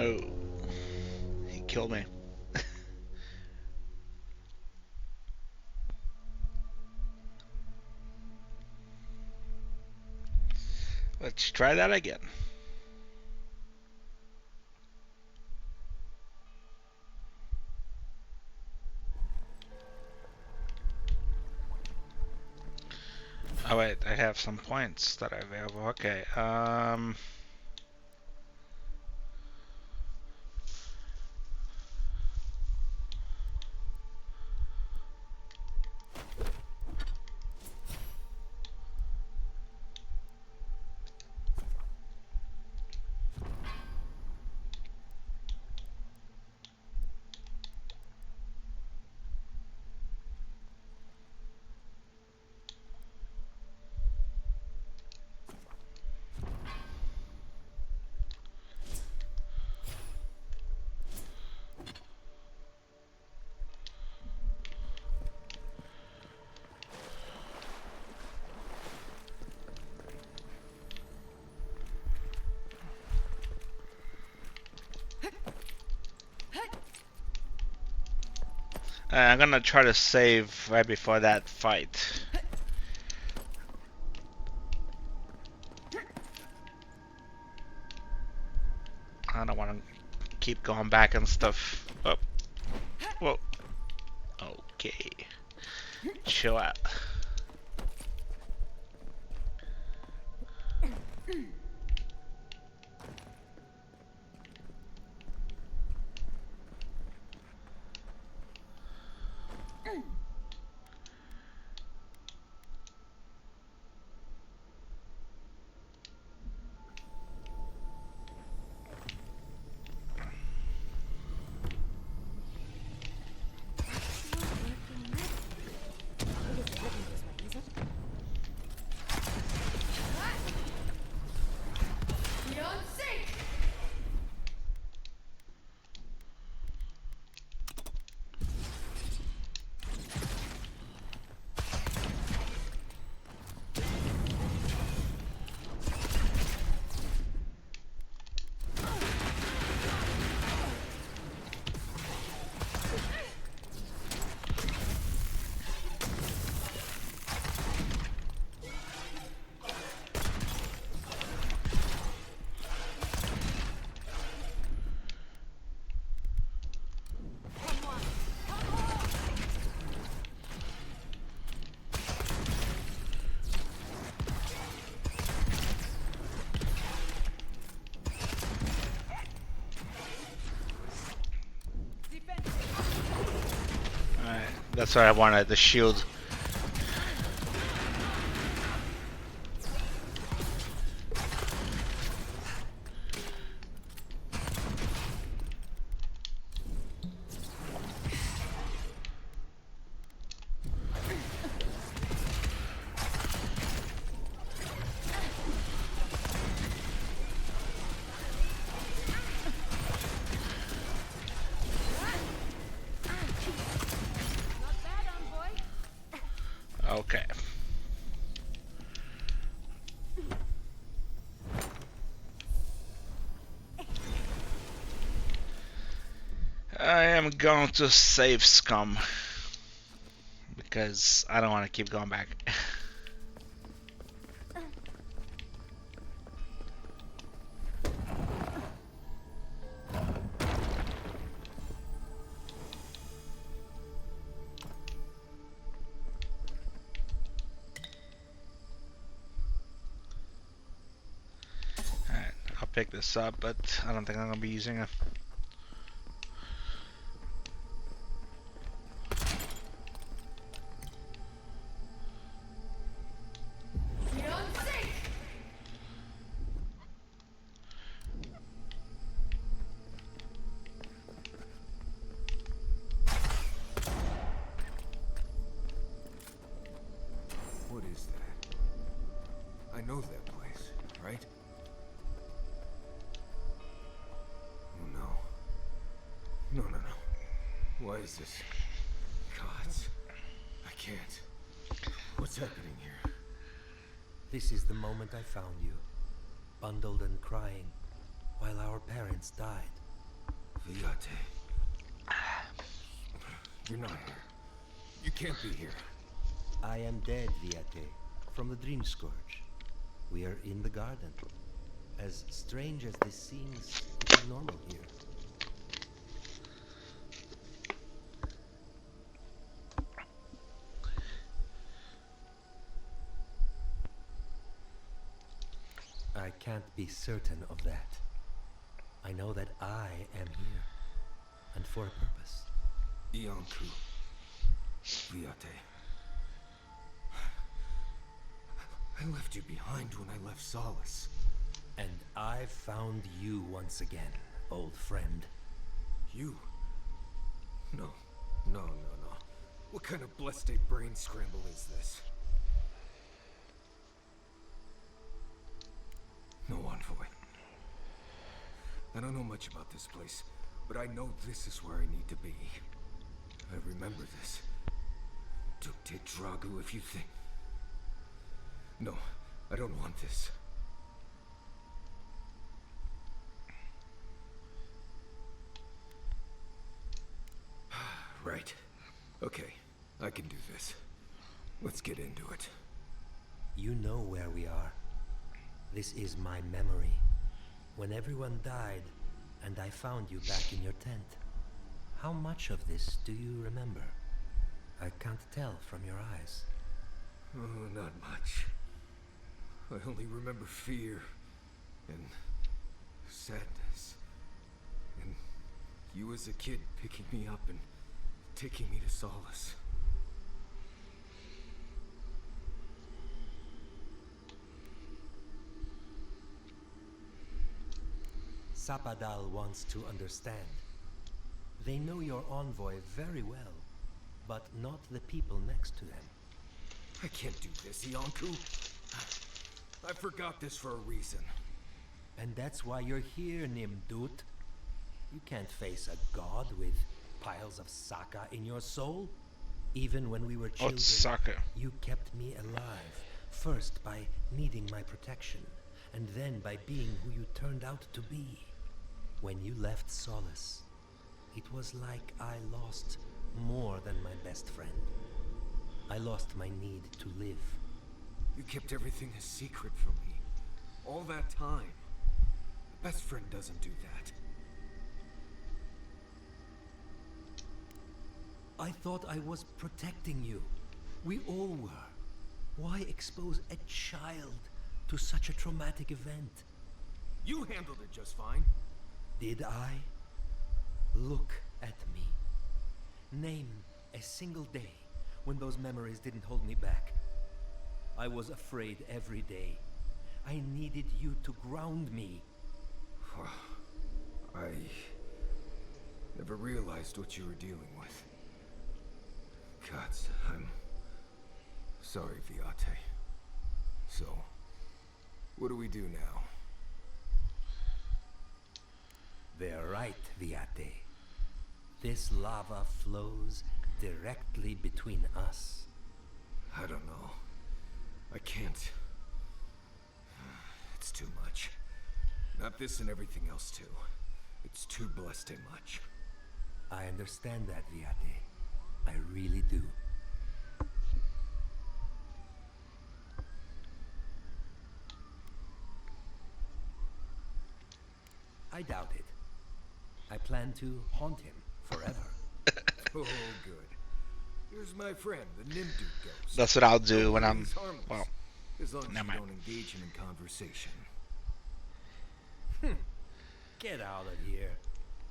No. He killed me. Let's try that again. Oh wait, I have some points that are available. Okay. I'm gonna try to save right before that fight. I don't want to keep going back and stuff. Oh, whoa. Okay. Chill out. That's what I wanted, the shield. Okay. I am going to save Scum because I don't want to keep going back. Alright, I'll pick this up, but I don't think I'm gonna be using it. What is that? I know that place, right? Oh no. No, no, no. Why is this? Gods. I can't. What's happening here? This is the moment I found you, bundled and crying, while our parents died. Viate. You're not here. You can't be here. I am dead, Viate, from the Dream Scourge. We are in the garden. As strange as this seems, it is normal here. I can't be certain of that. I know that I am here, and for a purpose. Iancu. Viate. I left you behind when I left Solace. And I found you once again, old friend. You? No. No. What kind of blessed brain scramble is this? No, Envoy. I don't know much about this place, but I know this is where I need to be. I remember this. Dukte Dragu, if you think... No, I don't want this. Right. Okay, I can do this. Let's get into it. You know where we are. This is my memory. When everyone died, and I found you back in your tent. How much of this do you remember? I can't tell from your eyes. Oh, not much. I only remember fear, and sadness, and you as a kid picking me up and taking me to Solace. Sapadal wants to understand. They know your envoy very well, but not the people next to them. I can't do this, Iancu. I forgot this for a reason. And that's why you're here, Nimdut. You can't face a god with piles of Saka in your soul. Even when we were children, Saka? You kept me alive. First by needing my protection, and then by being who you turned out to be. When you left Solace, it was like I lost more than my best friend. I lost my need to live. You kept everything a secret from me. All that time. A best friend doesn't do that. I thought I was protecting you. We all were. Why expose a child to such a traumatic event? You handled it just fine. Did I? Look at me. Name a single day when those memories didn't hold me back. I was afraid every day. I needed you to ground me. I never realized what you were dealing with. Gods, I'm sorry, Viate. So, what do we do now? They're right, Viate. This lava flows directly between us. I don't know. I can't. It's too much. Not this and everything else too. It's too blessed and much. I understand that, Viate. I really do. I doubt it. I plan to haunt him forever. Oh, good. Here's my friend, the Nimdu ghost. That's what I'll do when I'm... He's harmless, Well, as long as never you mind. don't engage him in conversation. Get out of here.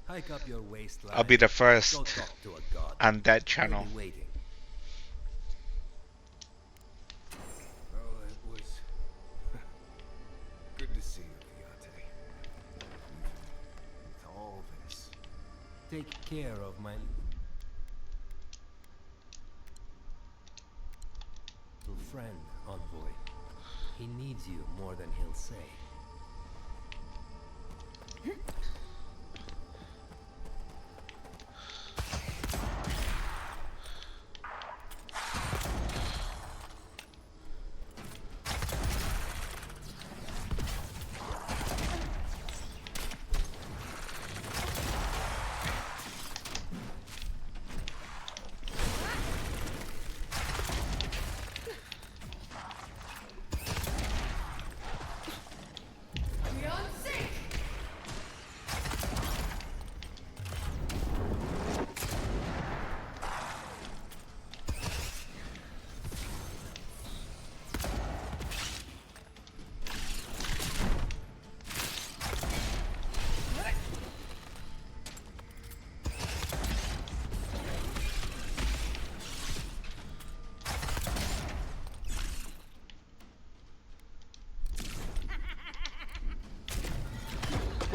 Hike up your waistline. I'll be the Go first talk to a god. on that I'll channel. be waiting. Oh, it was good to see you, Viate. With all this. Take care of my little friend, Envoy. He needs you more than he'll say.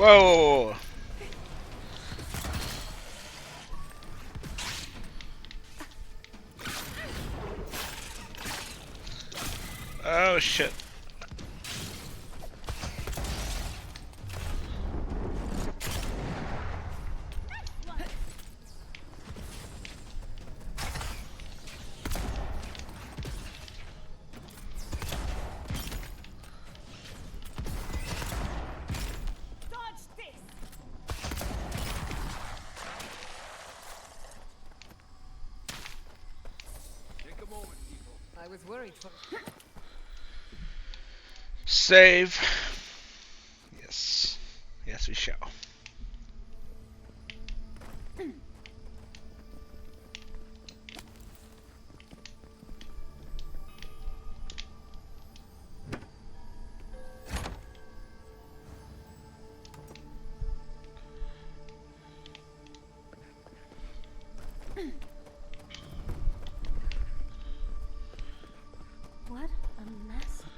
Whoa! Oh shit. I was worried for. Save. Yes. Yes, we shall. What a massacre.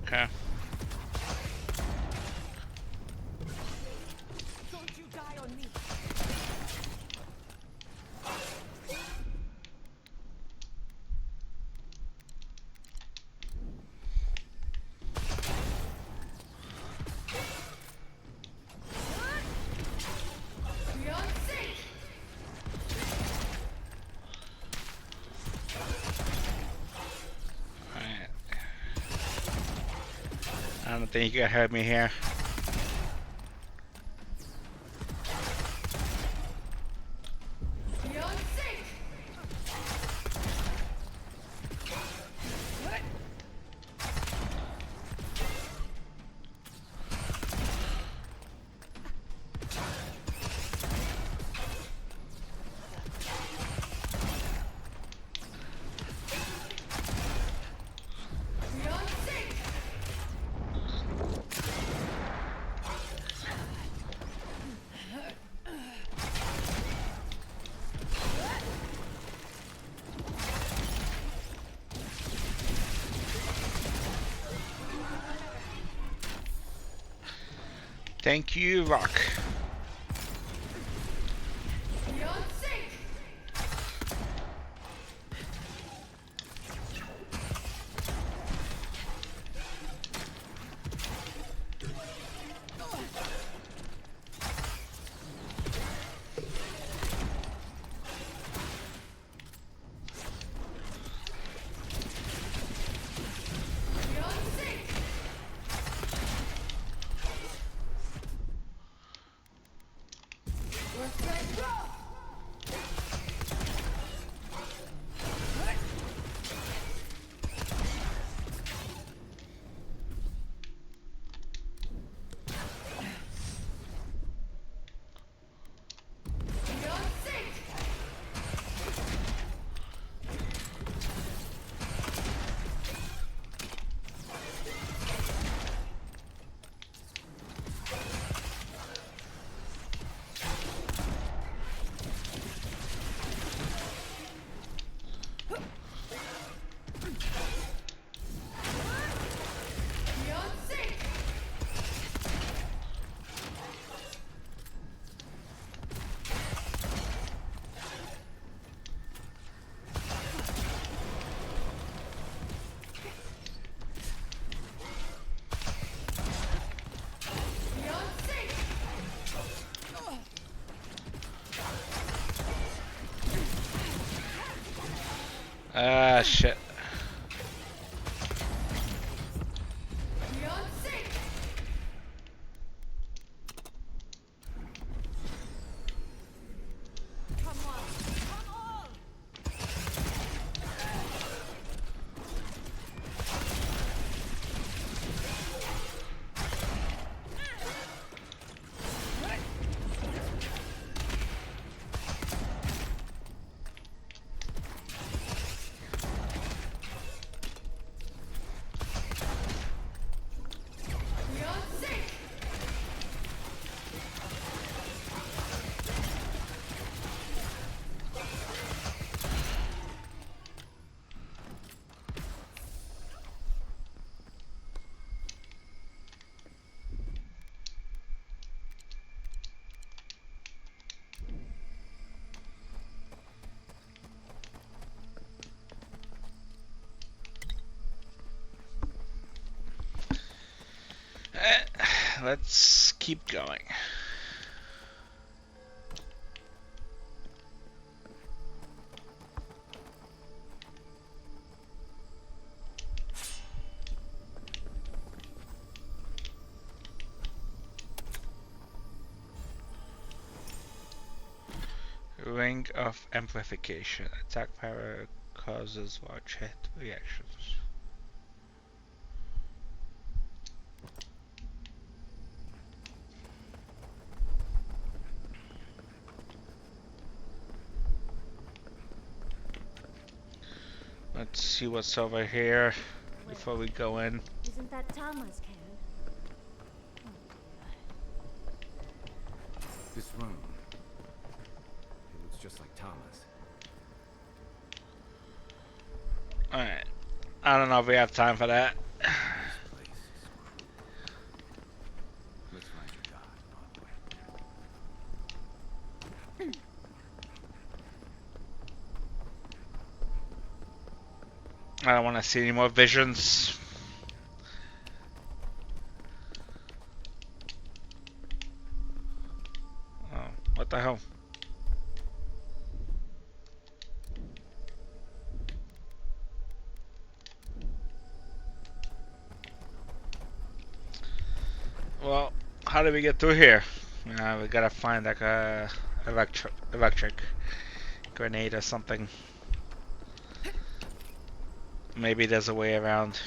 Okay. Don't you die on me. Alright. I don't think you can hurt me here. Thank you, Rock. Ah, shit. let's keep going. Ring of amplification. Attack power causes large hit reactions. Let's see what's over here before we go in. Isn't that Tama's cairn? This room. It looks just like Thomas. Alright. I don't know if we have time for that. This place is cruel. Let's find your god, Envoy. I don't want to see any more visions. Oh, what the hell? Well, how do we get through here? We gotta find like a electric grenade or something. Maybe there's a way around.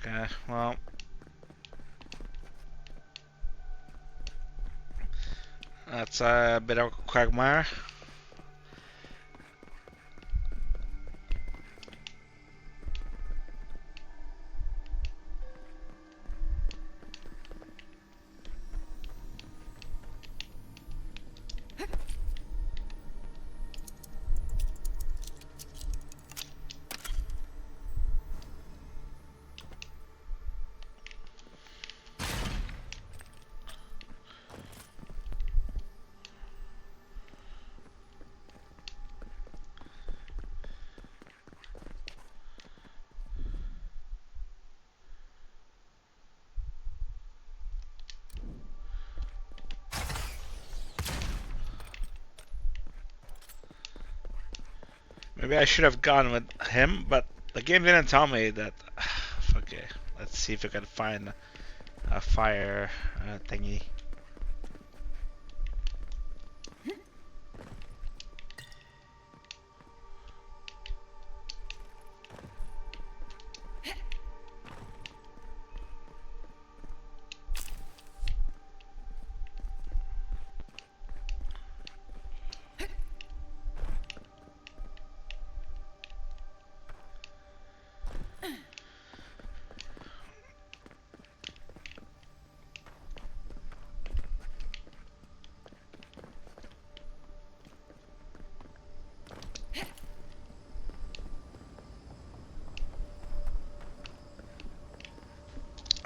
Okay, well. That's a bit of a quagmire. Maybe I should have gone with him, but the game didn't tell me that. Okay, let's see if we can find a fire thingy.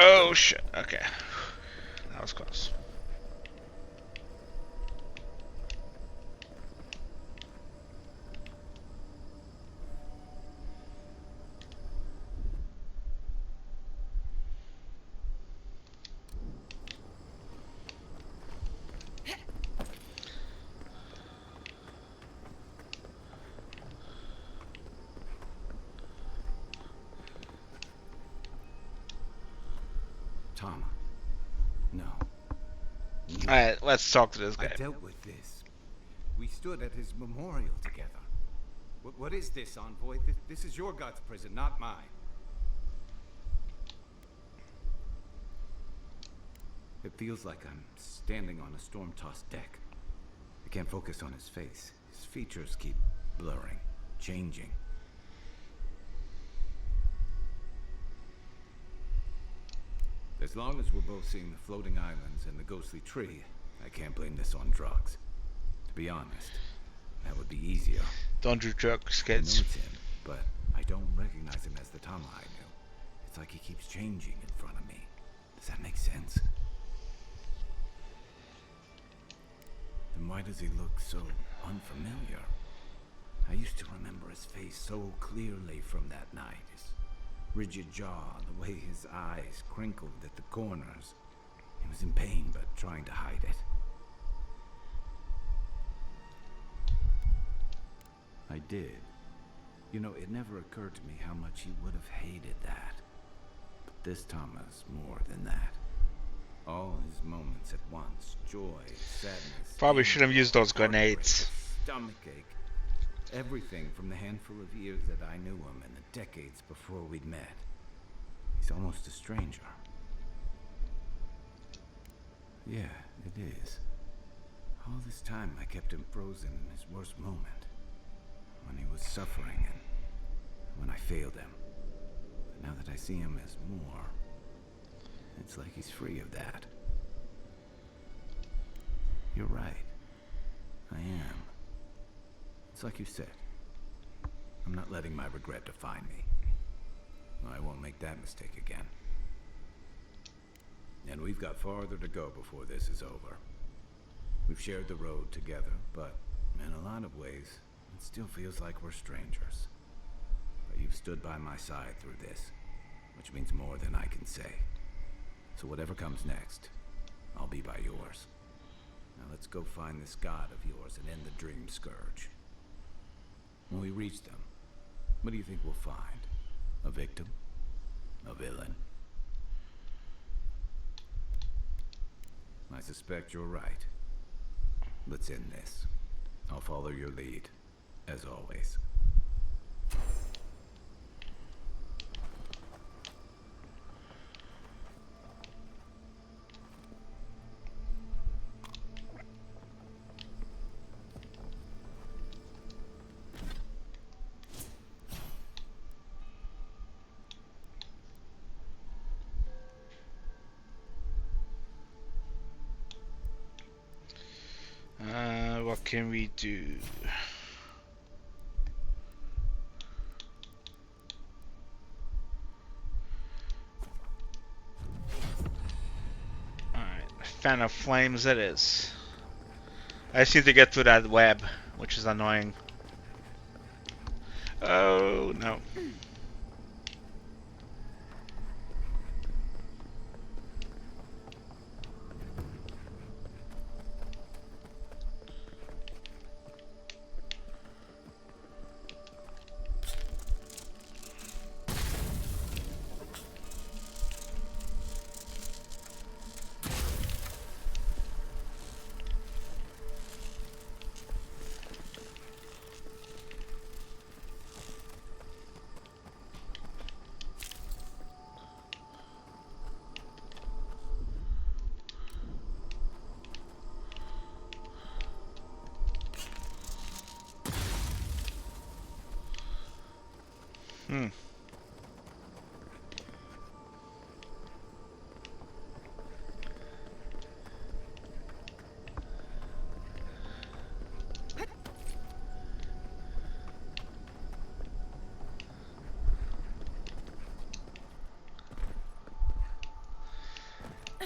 Oh shit, okay. That was close. Tama. No. Alright, let's talk to this I guy. dealt with this. We stood at his memorial together. What is this, Envoy? This is your god's prison, not mine. It feels like I'm standing on a storm-tossed deck. I can't focus on his face. His features keep blurring, changing. As long as we're both seeing the floating islands and the ghostly tree, I can't blame this on drugs. To be honest, that would be easier. Don't do drugs, I know kids. it's him, but I don't recognize him as the Tama I knew. It's like he keeps changing in front of me. Does that make sense? Then why does he look so unfamiliar? I used to remember his face so clearly from that night. His rigid jaw, the way his eyes crinkled at the corners. He was in pain, but trying to hide it. I did. You know, it never occurred to me how much he would have hated that. But this Thomas, more than that. All his moments at once, joy, sadness. Probably should have used those heartbreak, grenades. Stomachache. Everything from the handful of years that I knew him and the decades before we'd met. He's almost a stranger. Yeah, it is. All this time I kept him frozen in his worst moment. When he was suffering and when I failed him. But now that I see him as more, it's like he's free of that. You're right. I am. It's like you said. I'm not letting my regret define me. I won't make that mistake again. And we've got farther to go before this is over. We've shared the road together, but in a lot of ways, it still feels like we're strangers. But you've stood by my side through this, which means more than I can say. So whatever comes next, I'll be by yours. Now let's go find this god of yours and end the dream scourge. When we reach them, what do you think we'll find? A victim? A villain? I suspect you're right. Let's end this. I'll follow your lead, as always. What can we do? Alright, fan of flames it is. I just need to get through that web, which is annoying. Oh no.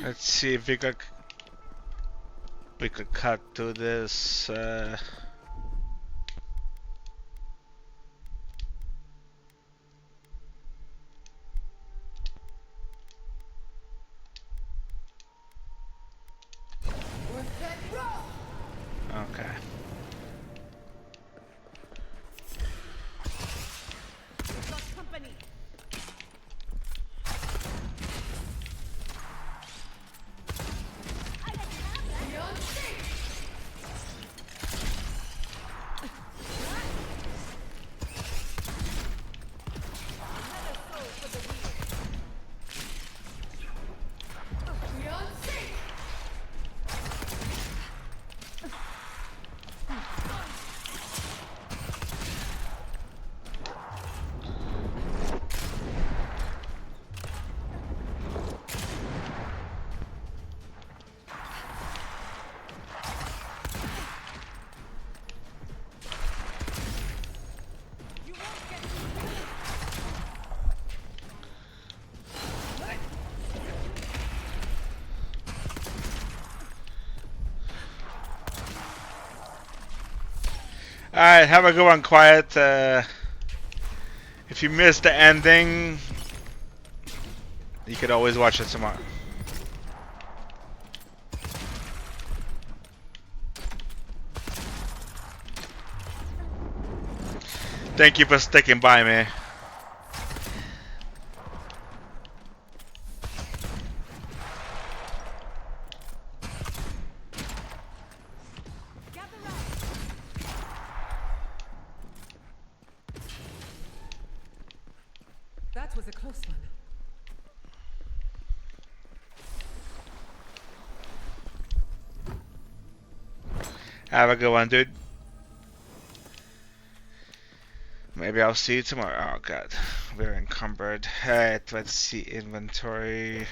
Let's see if we could cut to this. Okay. Alright, have a good one, Quiet. If you missed the ending, you could always watch it tomorrow. Thank you for sticking by me. That was a close one. Have a good one, dude. Maybe I'll see you tomorrow. Oh god, we're encumbered. Alright, let's see inventory.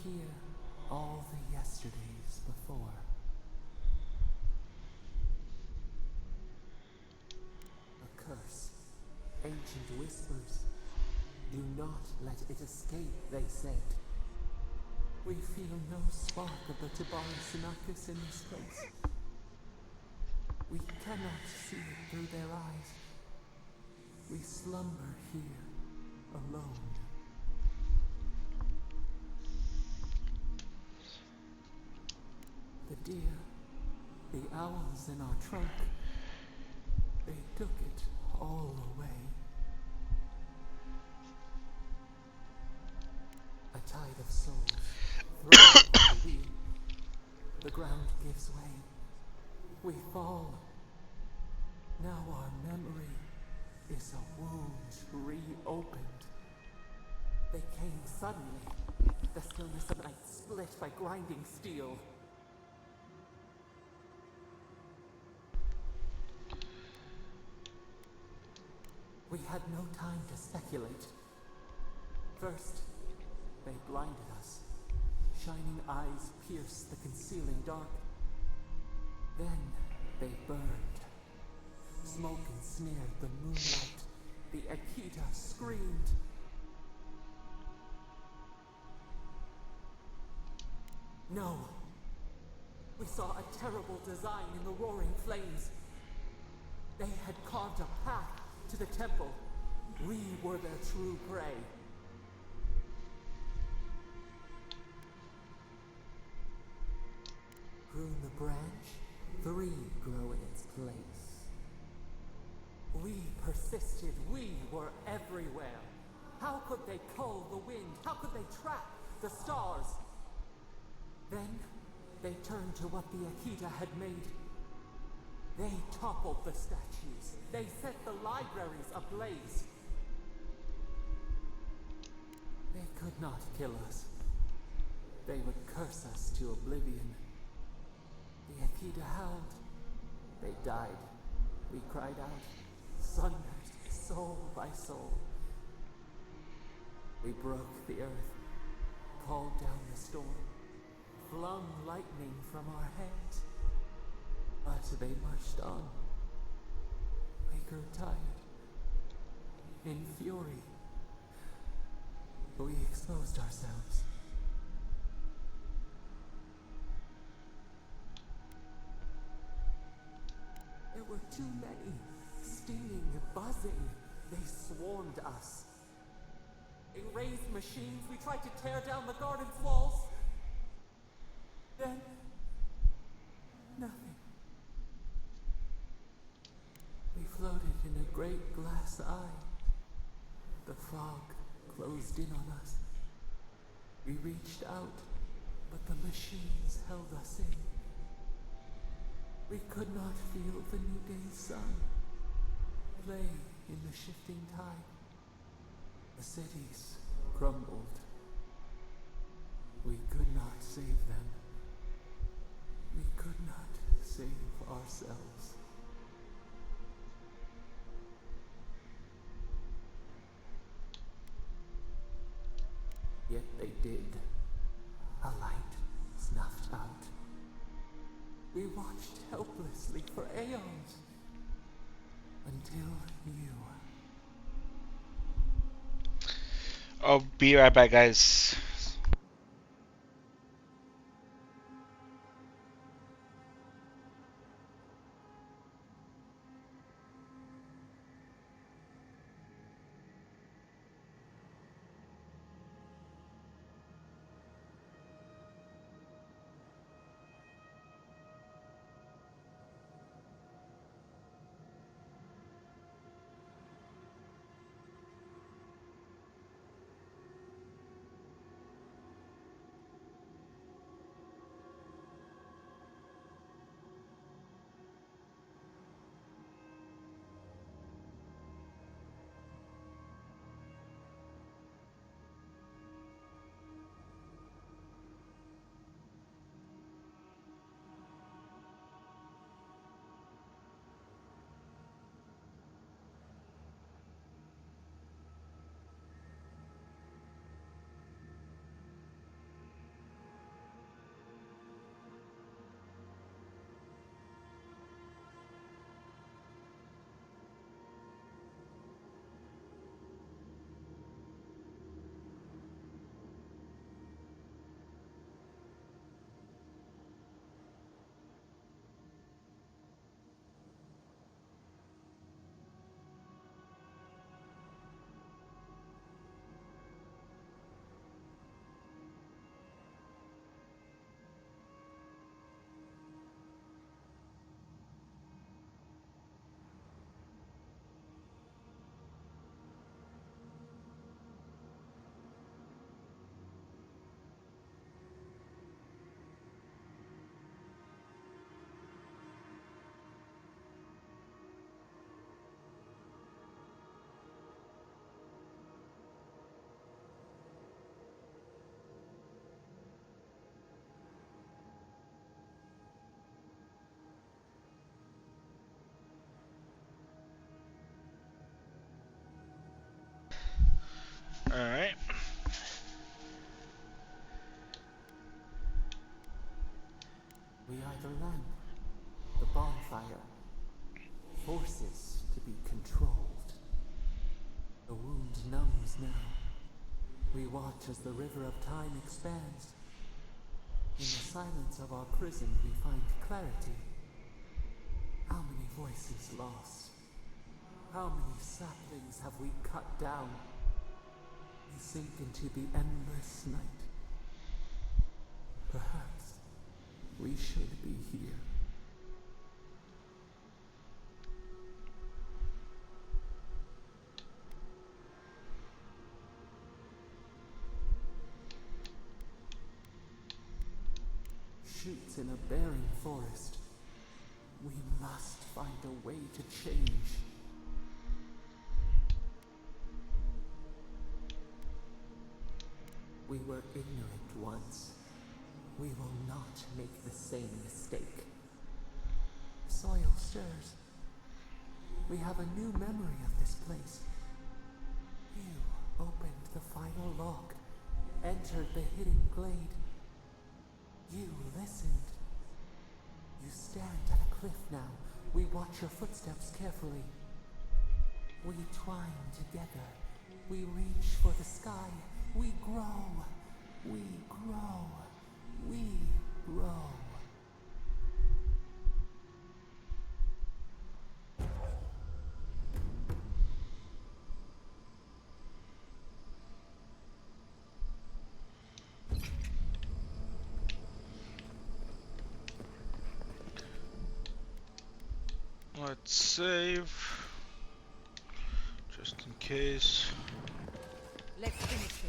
here all the yesterdays before. A curse. Ancient whispers. Do not let it escape, they said. We feel no spark of the Tabari Sinakis in this place. We cannot see it through their eyes. We slumber here, alone. The deer, the owls in our trunk, they took it all away. A tide of souls thrown at the wheel. The ground gives way. We fall. Now our memory is a wound reopened. They came suddenly. The stillness of night split by grinding steel. We had no time to speculate. First, they blinded us. Shining eyes pierced the concealing dark. Then they burned. Smoke ensnared the moonlight. The Akita screamed. No. We saw a terrible design in the roaring flames. They had carved a path to the temple. We were their true prey. Prune the branch, 3 grow in its place. We persisted, we were everywhere. How could they cull the wind? How could they track the stars? Then, they turned to what the Akita had made. They toppled the statues. They set the libraries ablaze. They could not kill us. They would curse us to oblivion. The Akita howled. They died. We cried out, sundered, soul by soul. We broke the earth, called down the storm, flung lightning from our hands. But they marched on. We grew tired. In fury, we exposed ourselves. There were too many, stinging, buzzing. They swarmed us. They raised machines. We tried to tear down the garden's walls. Then, nothing. We floated in a great glass eye. The fog closed in on us. We reached out, but the machines held us in. We could not feel the new day's sun play in the shifting tide. The cities crumbled. We could not save them. We could not save ourselves. Yet they did. A light snuffed out. We watched helplessly for aeons. Until you. I'll be right back, guys. Alright. We are the lamp, the bonfire, forces to be controlled. The wound numbs now. We watch as the river of time expands. In the silence of our prison we find clarity. How many voices lost? How many saplings have we cut down? We sink into the endless night. Perhaps we should be here. Shoots in a barren forest. We must find a way to change. We were ignorant once. We will not make the same mistake. The soil stirs. We have a new memory of this place. You opened the final lock, entered the hidden glade. You listened. You stand at a cliff now. We watch your footsteps carefully. We twine together. We reach for the sky. We grow. We grow. We grow. Let's save. Just in case. Let's finish this.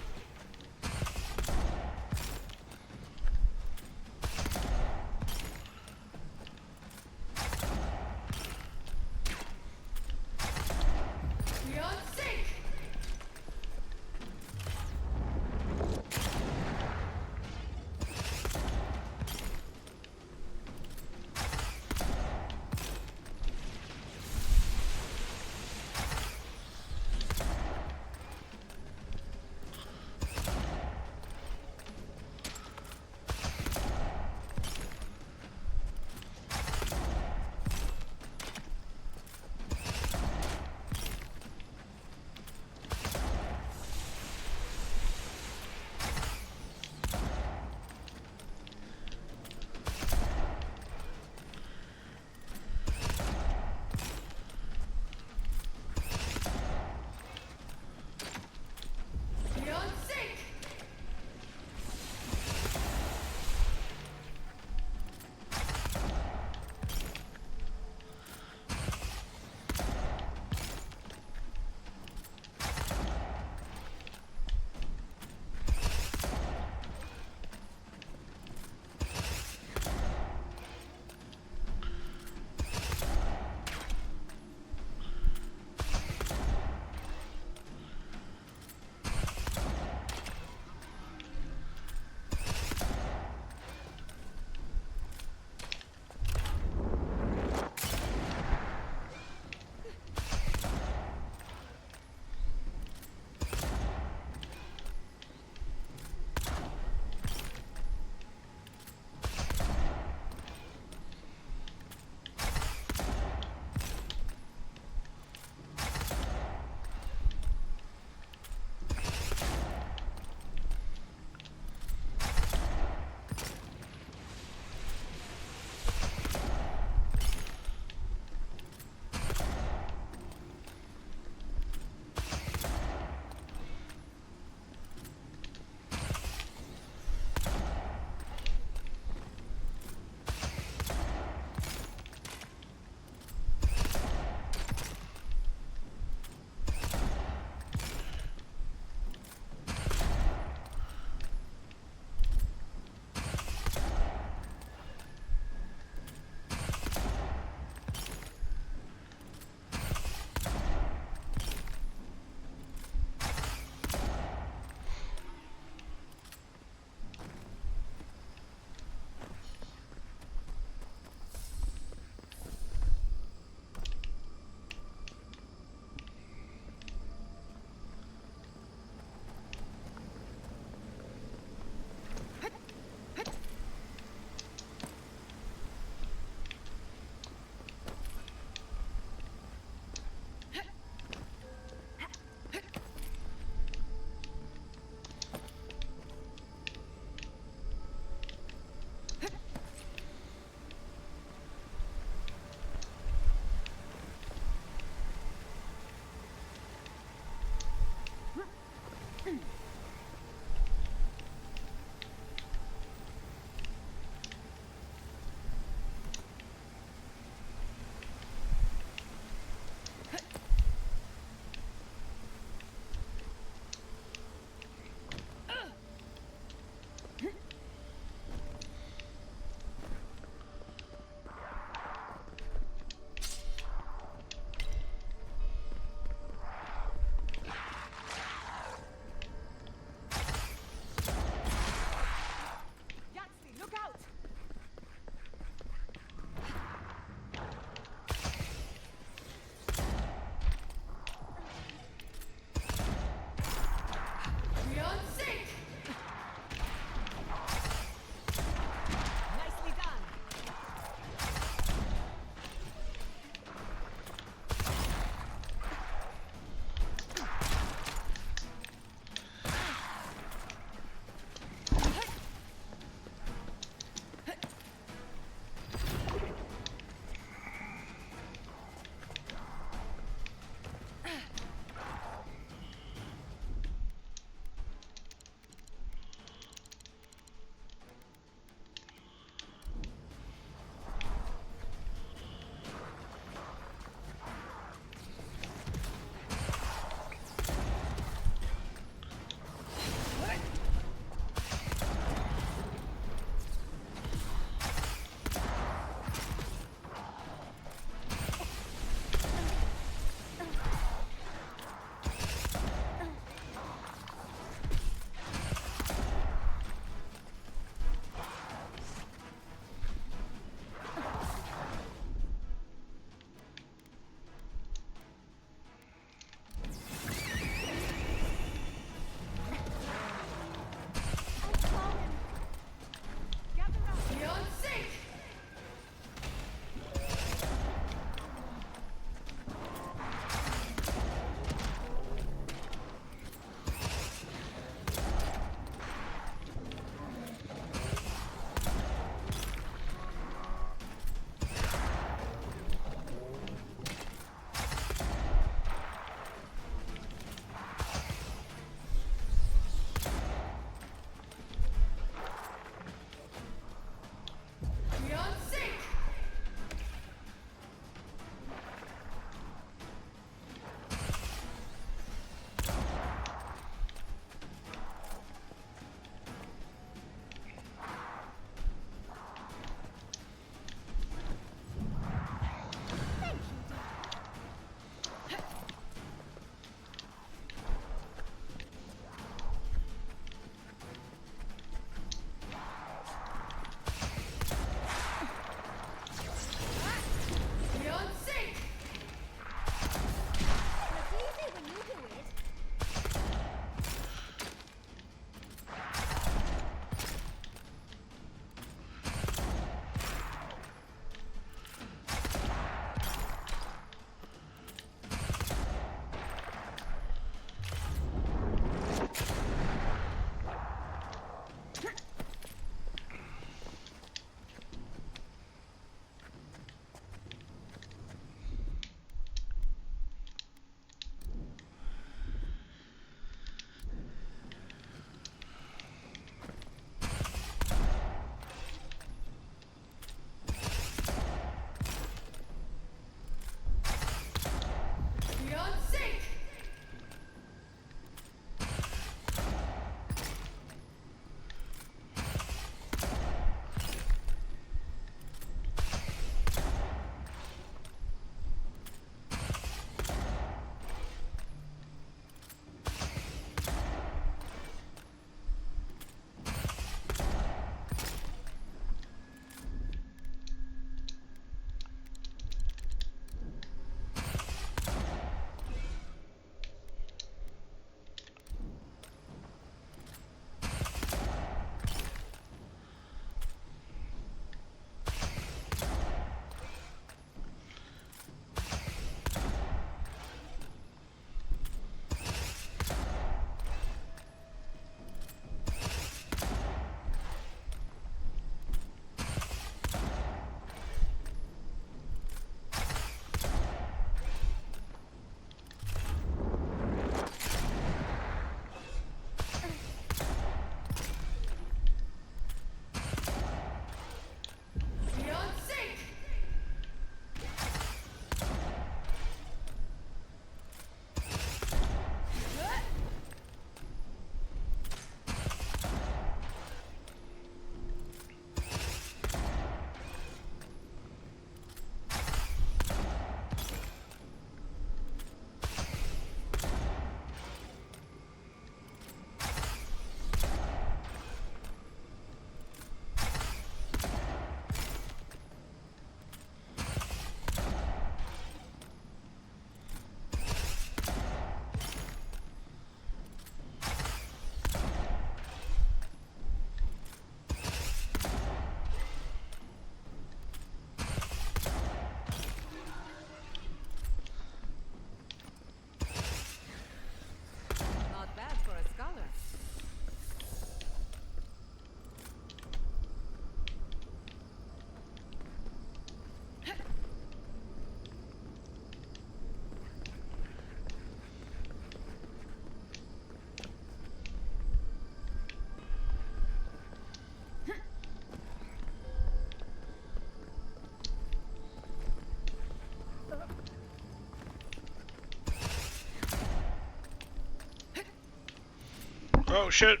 Oh shit.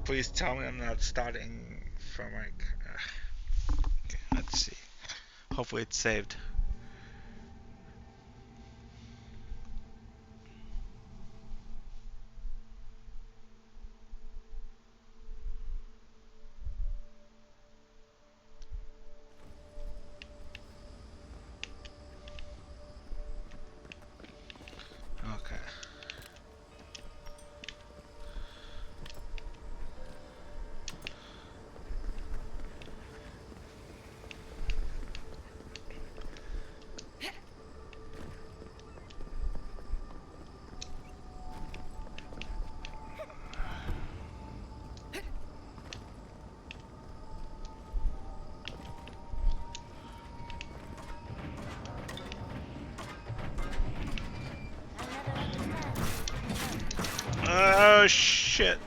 Please tell me I'm not starting from like. Okay, let's see. Hopefully it's saved. Okay. Oh shit.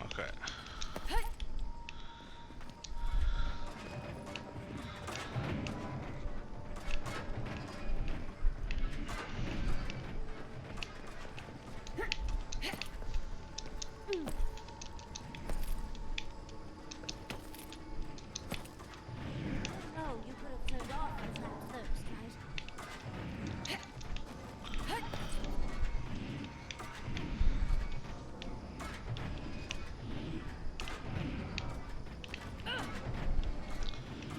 Okay. Oh, you could have turned off the trapped thirst, right?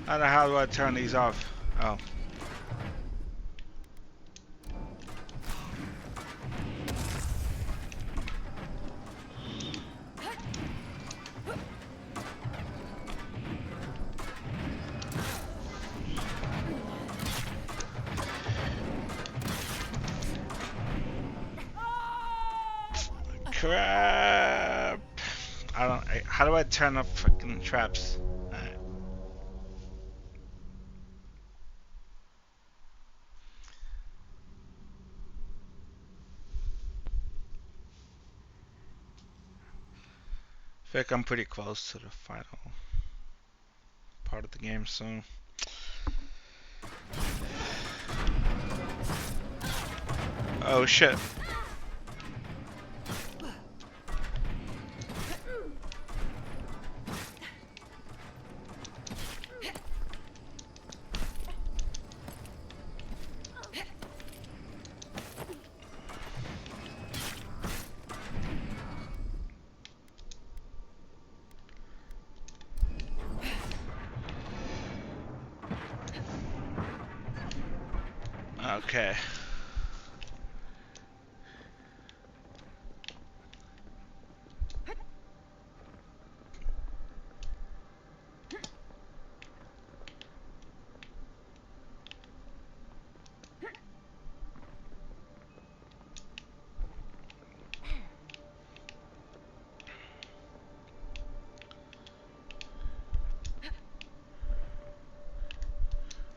How the hell do I turn these off? Oh. Crap. How do I turn off freaking traps? Alright. I feel like I'm pretty close to the final part of the game, so. Oh shit. Okay.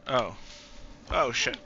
Oh. Oh shit.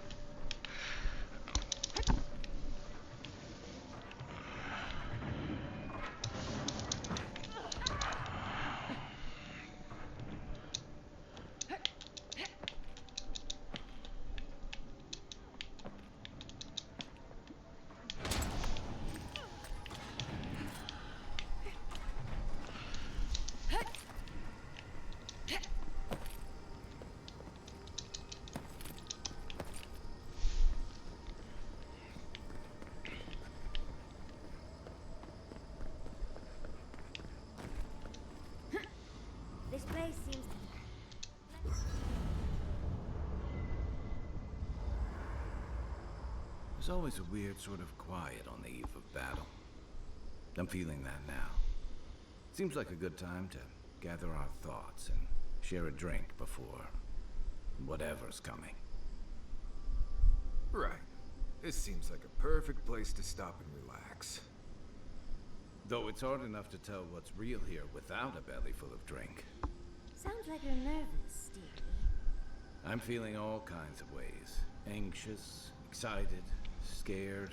This place seems to... There's always a weird sort of quiet on the eve of battle. I'm feeling that now. Seems like a good time to gather our thoughts and share a drink before whatever's coming. Right. This seems like a perfect place to stop and relax. Though it's hard enough to tell what's real here without a belly full of drink. Sounds like you're nervous, Stevie. I'm feeling all kinds of ways. Anxious, excited, scared,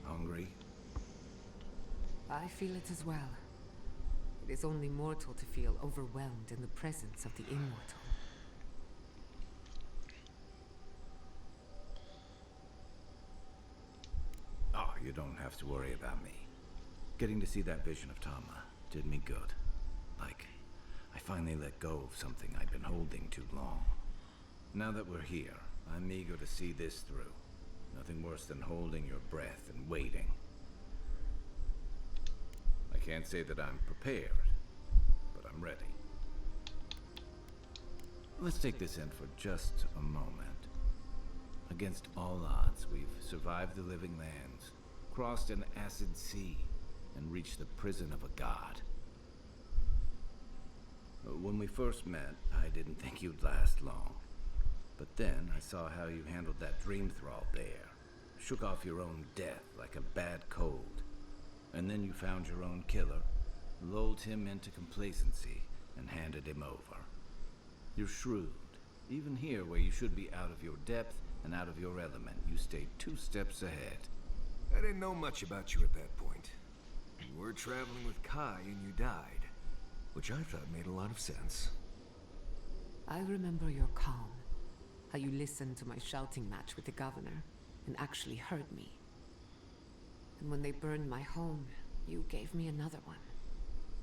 hungry. I feel it as well. It is only mortal to feel overwhelmed in the presence of the immortal. Oh, you don't have to worry about me. Getting to see that vision of Tama did me good. Like, I finally let go of something I'd been holding too long. Now that we're here, I'm eager to see this through. Nothing worse than holding your breath and waiting. I can't say that I'm prepared, but I'm ready. Let's take this in for just a moment. Against all odds, we've survived the living lands, crossed an acid sea, and reached the prison of a god. When we first met, I didn't think you'd last long. But then I saw how you handled that dream thrall there. Shook off your own death like a bad cold. And then you found your own killer, lulled him into complacency, and handed him over. You're shrewd. Even here, where you should be out of your depth and out of your element, you stayed 2 steps ahead. I didn't know much about you at that point. You were traveling with Kai and you died, which I thought made a lot of sense. I remember your calm. How you listened to my shouting match with the governor and actually heard me. And when they burned my home, you gave me another one.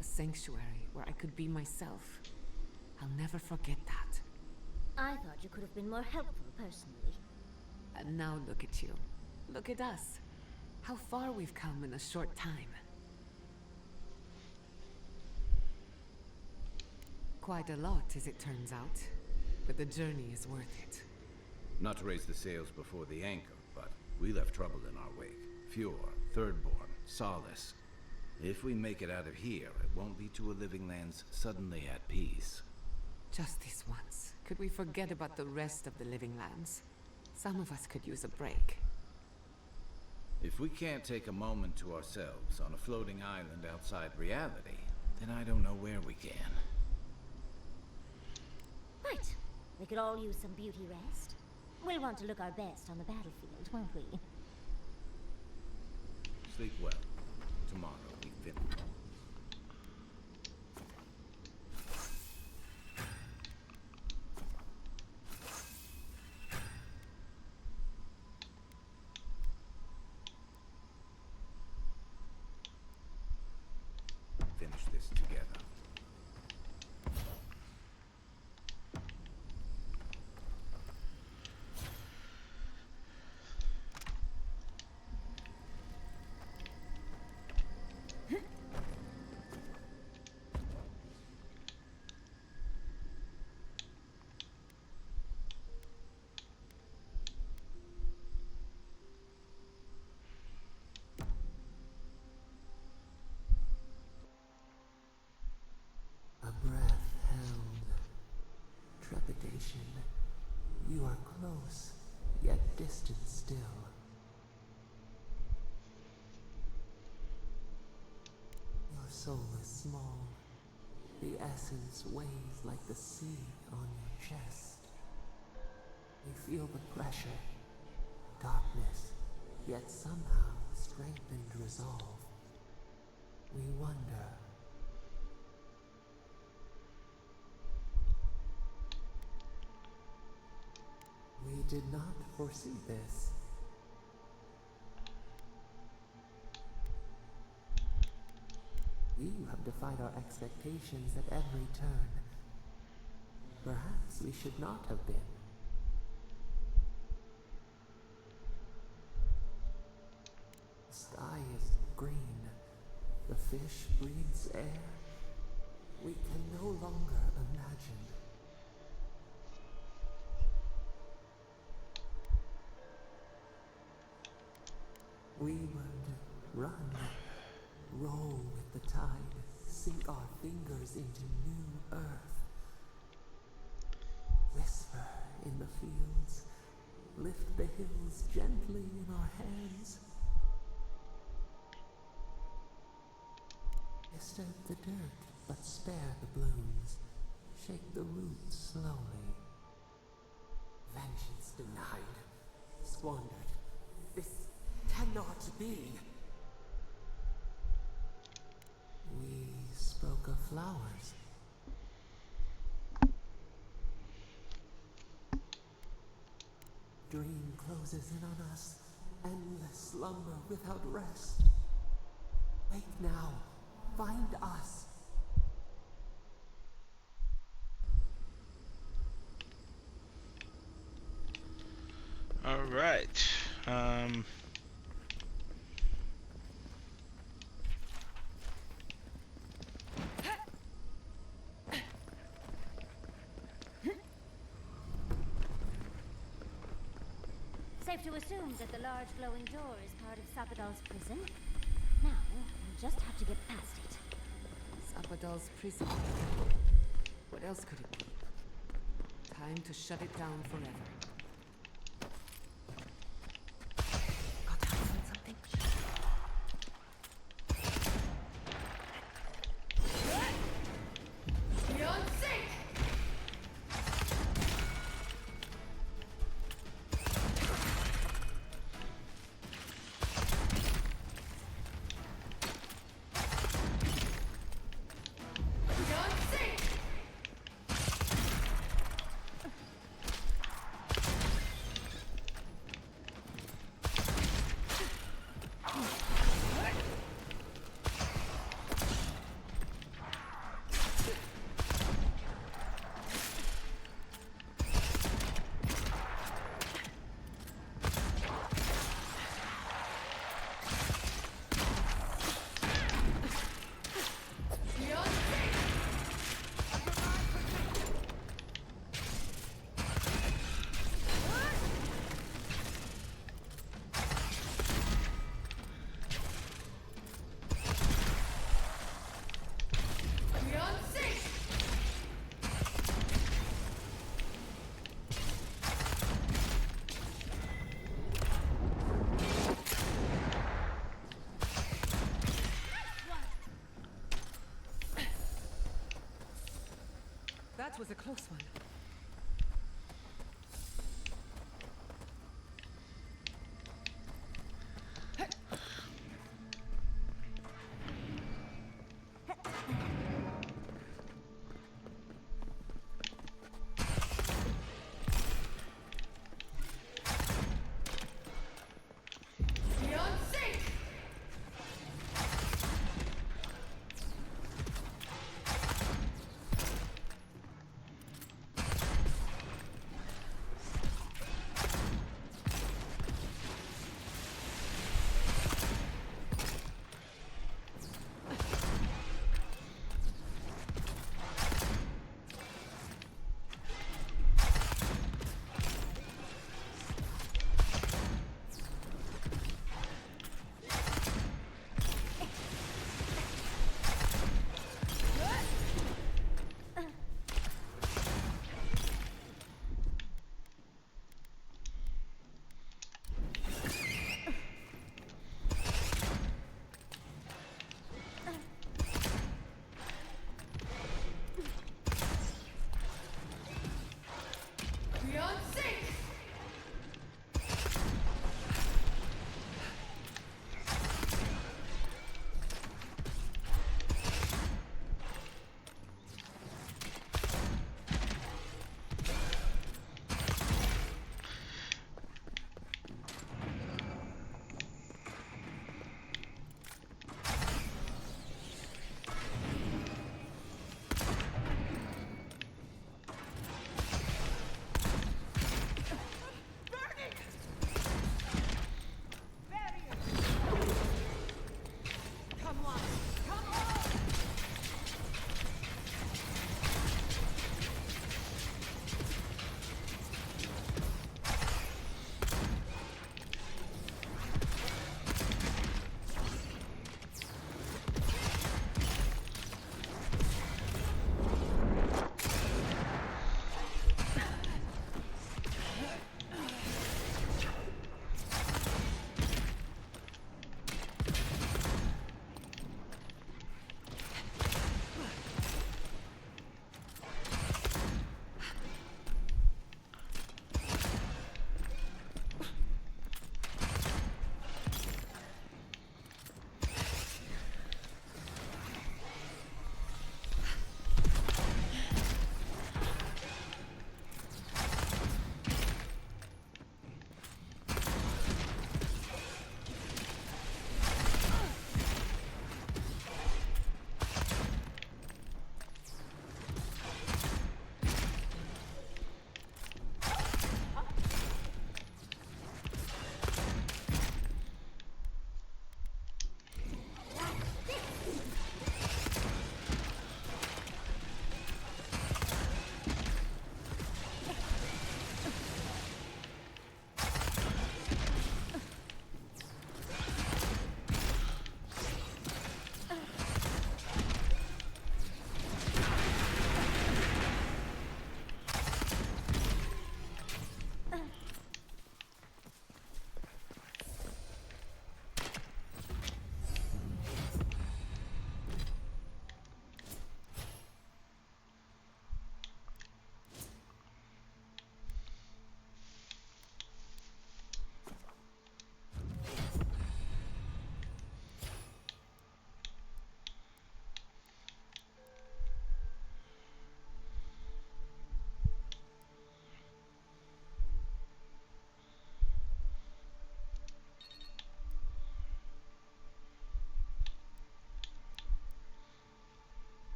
A sanctuary where I could be myself. I'll never forget that. I thought you could have been more helpful, personally. And now look at you. Look at us. How far we've come in a short time. Quite a lot, as it turns out. But the journey is worth it. Not to raise the sails before the anchor, but we left trouble in our wake. Fjord, Thirdborn, Solace. If we make it out of here, it won't be to a living lands suddenly at peace. Just this once. Could we forget about the rest of the living lands? Some of us could use a break. If we can't take a moment to ourselves on a floating island outside reality, then I don't know where we can. Right. We could all use some beauty rest. We'll want to look our best on the battlefield, won't we? Sleep well. Tomorrow we finish. Finish this together. A breath held. Trepidation. You are close, yet distant still. Your soul is small. The essence weighs like the sea on your chest. You feel the pressure. Darkness, yet somehow strengthened resolve. We wonder. We did not foresee this. You have defied our expectations at every turn. Perhaps we should not have been. The sky is green. The fish breathes air. We can no longer imagine. We would run, roll with the tide, sink our fingers into new earth. Whisper in the fields, lift the hills gently in our hands. Disturb the dirt, but spare the blooms. Shake the roots slowly. Vengeance denied, squandered. This cannot be. We spoke of flowers. Dream closes in on us, endless slumber without rest. Wake now, find us. All right. Safe to assume that the large glowing door is part of Sapadal's prison. Now, we'll just have to get past it. Sapadal's prison. What else could it be? Time to shut it down forever. Got to find something. Beyond sync! Beyond sync! Beyond sync! Beyond sync! That was a close one. Beyond sync! Beyond sync!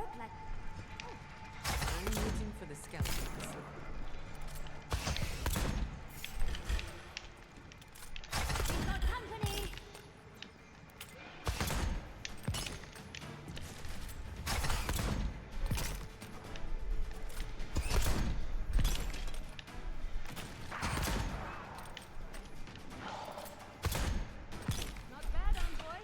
look like... I'm rooting for the skeletons. We've got company! Not bad, envoy.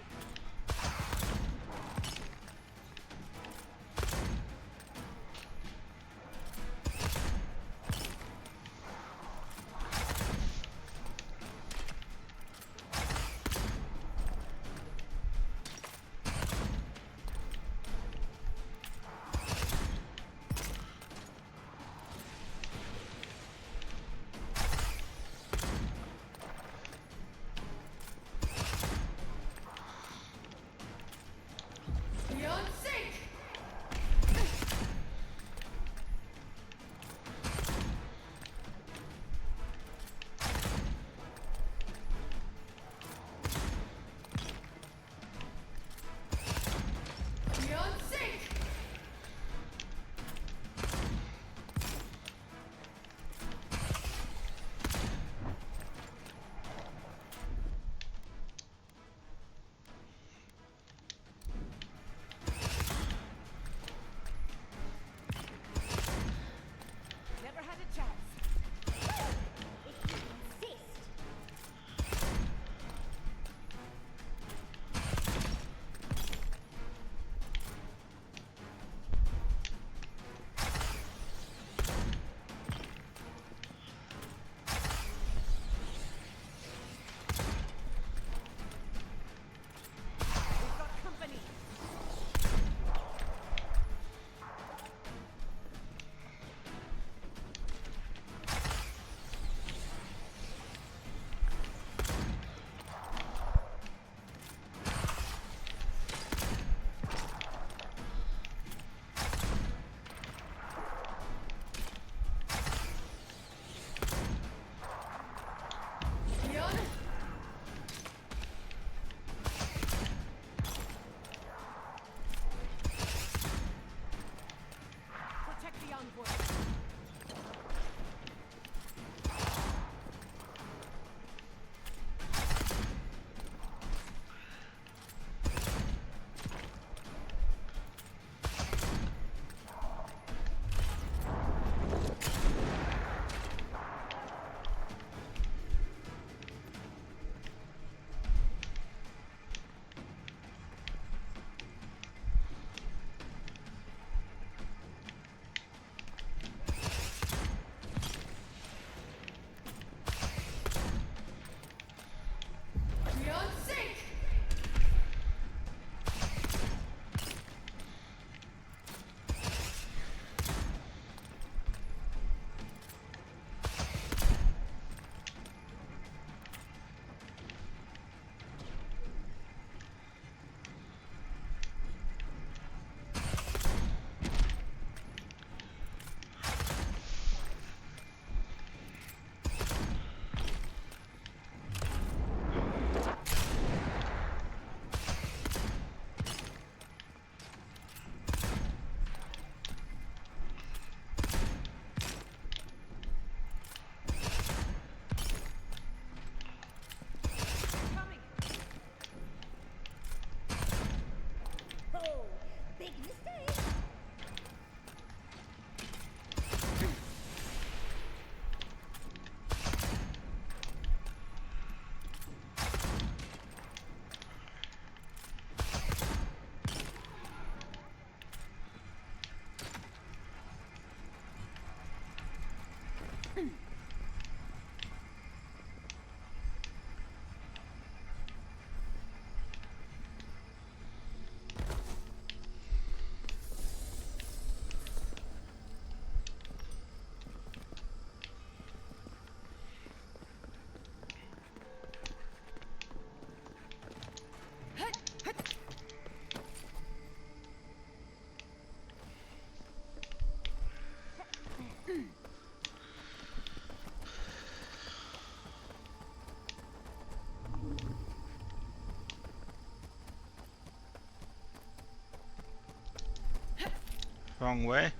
Wrong way.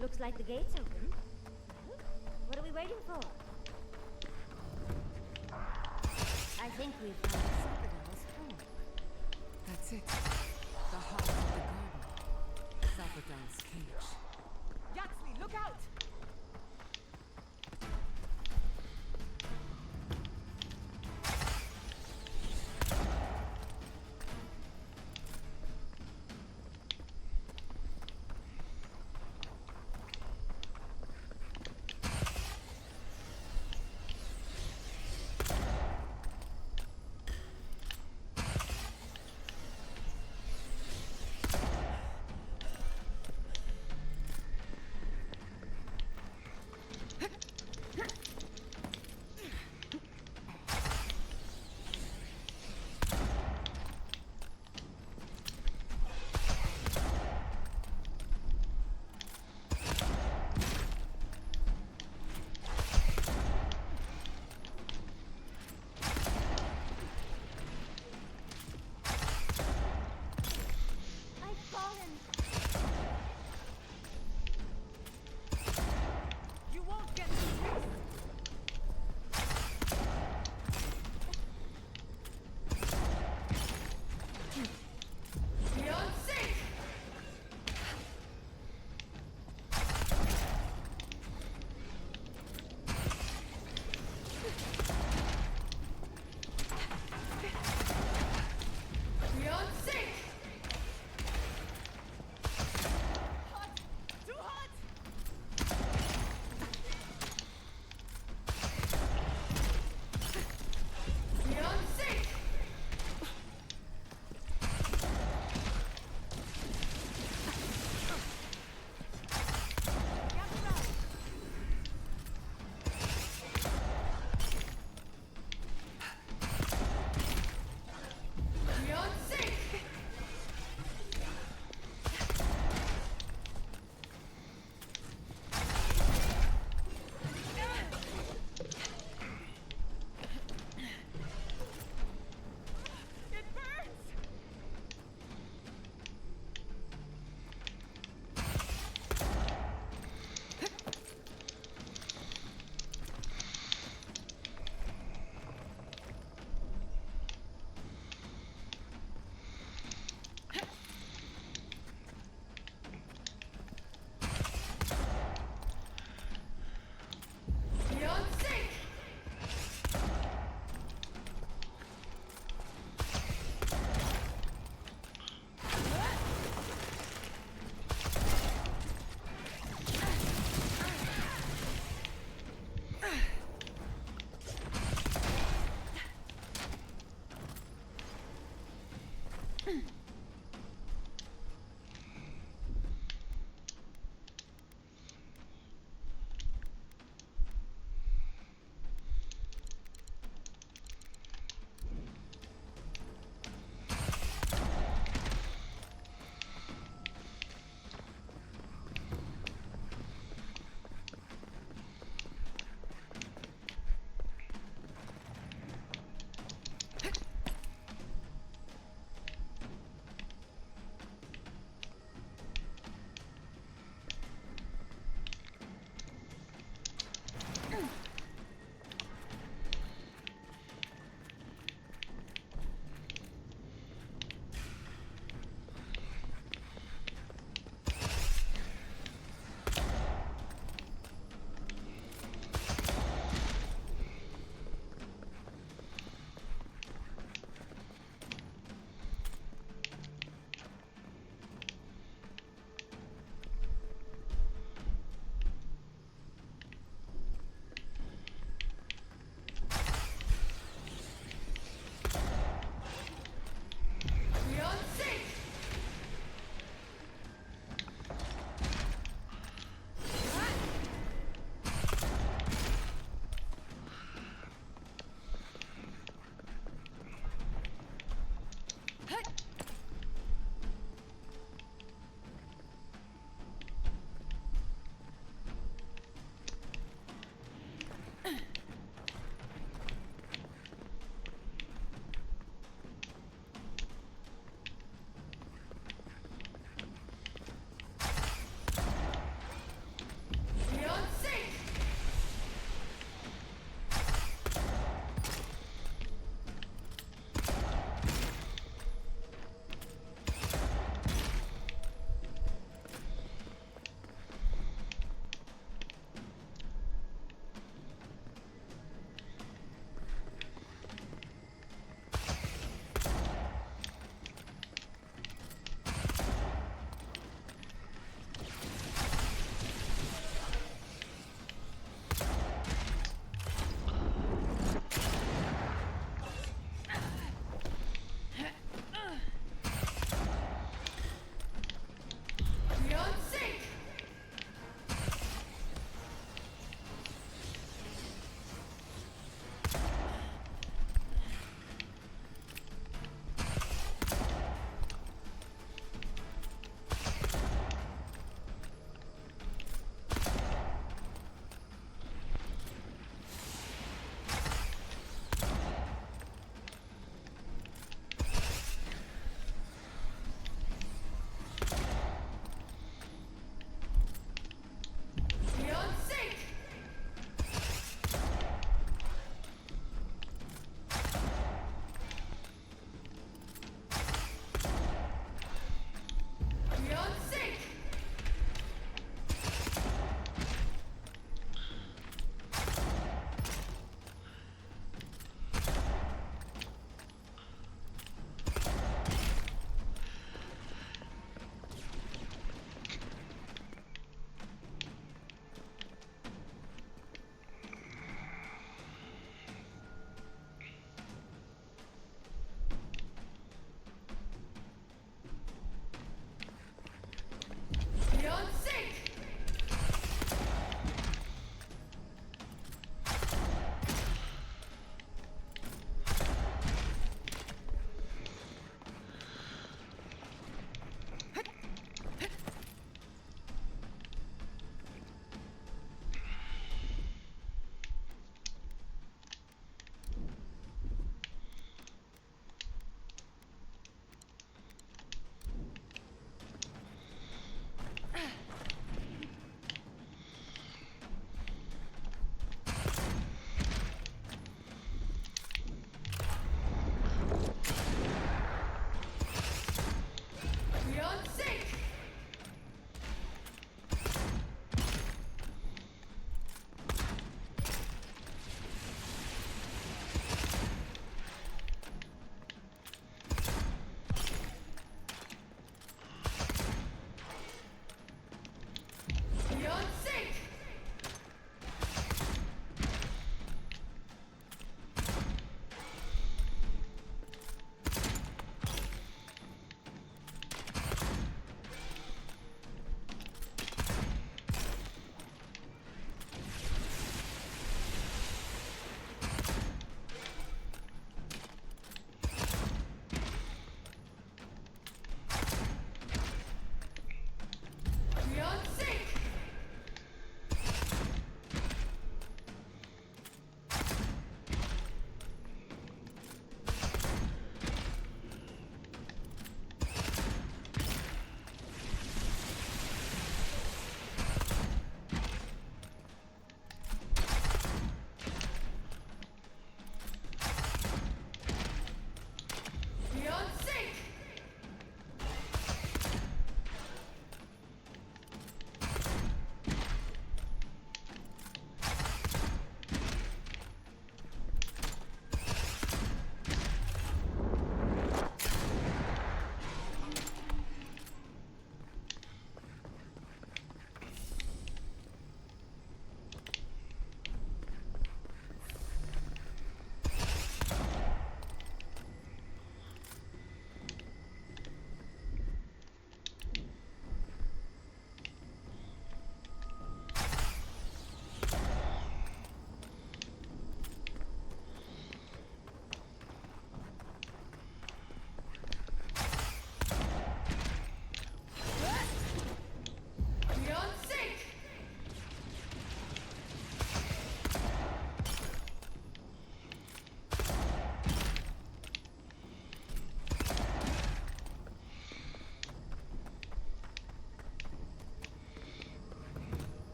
Looks like the gate's open. Well, what are we waiting for? I think we've found Salvador's home. That's it. The heart of the garden. Salvador's cage. Yaxley, look out!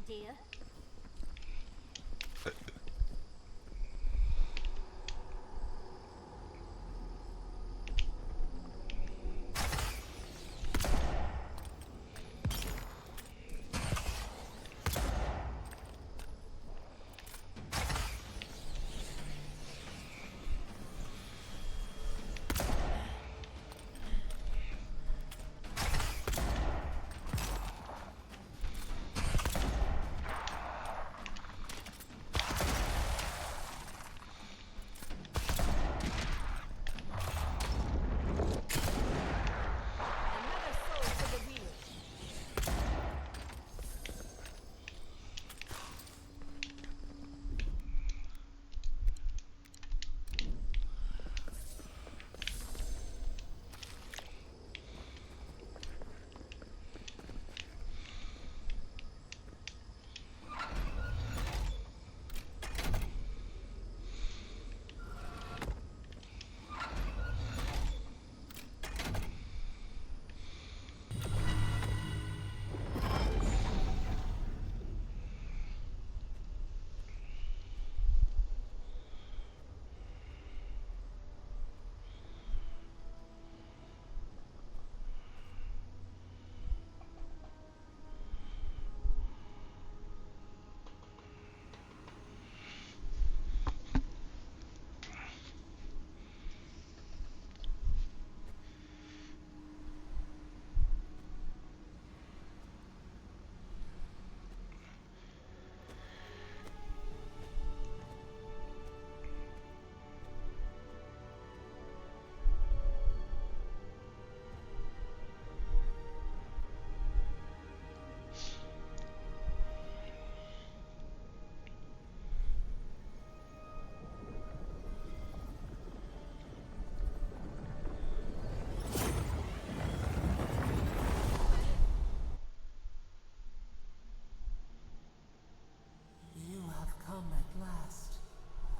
idea. Another soul to the wheel. You have come at last,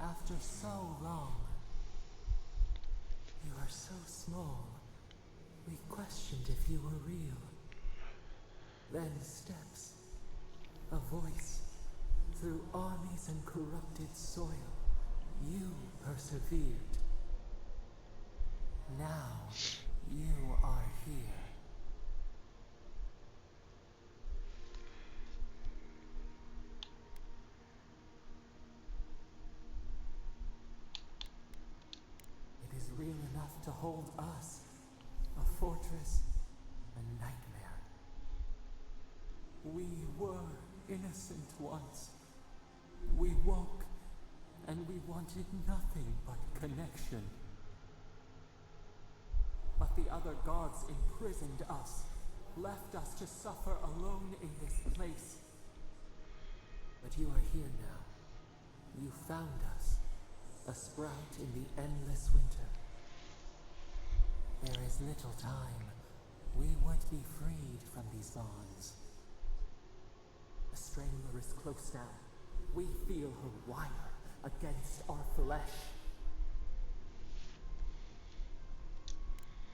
after so long. You are so small. We questioned if you were real. Then steps, a voice, through armies and corrupted soil. You persevered. Now, you are here. It is real enough to hold us, a fortress, a nightmare. We were innocent once. We woke, and we wanted nothing but connection. But the other gods imprisoned us, left us to suffer alone in this place. But you are here now. You found us, a sprout in the endless winter. There is little time. We would be freed from these bonds. The Strangler is close now. We feel her wire against our flesh.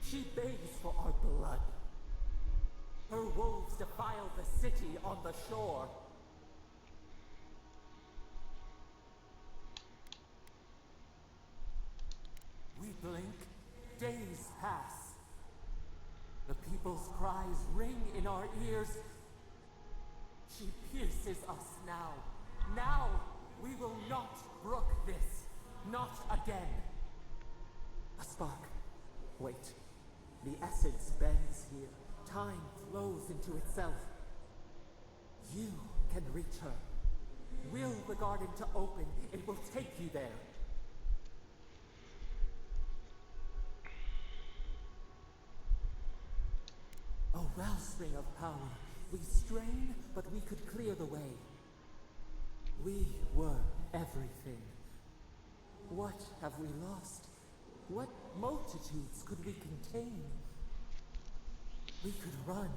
She begs for our blood. Her wolves defile the city on the shore. We blink, days pass. The people's cries ring in our ears. She pierces us now. Now, we will not brook this. Not again. A spark. Wait. The essence bends here. Time flows into itself. You can reach her. Will the garden to open, it will take you there. A wellspring of power. We strain, but we could clear the way. We were everything. What have we lost? What multitudes could we contain? We could run,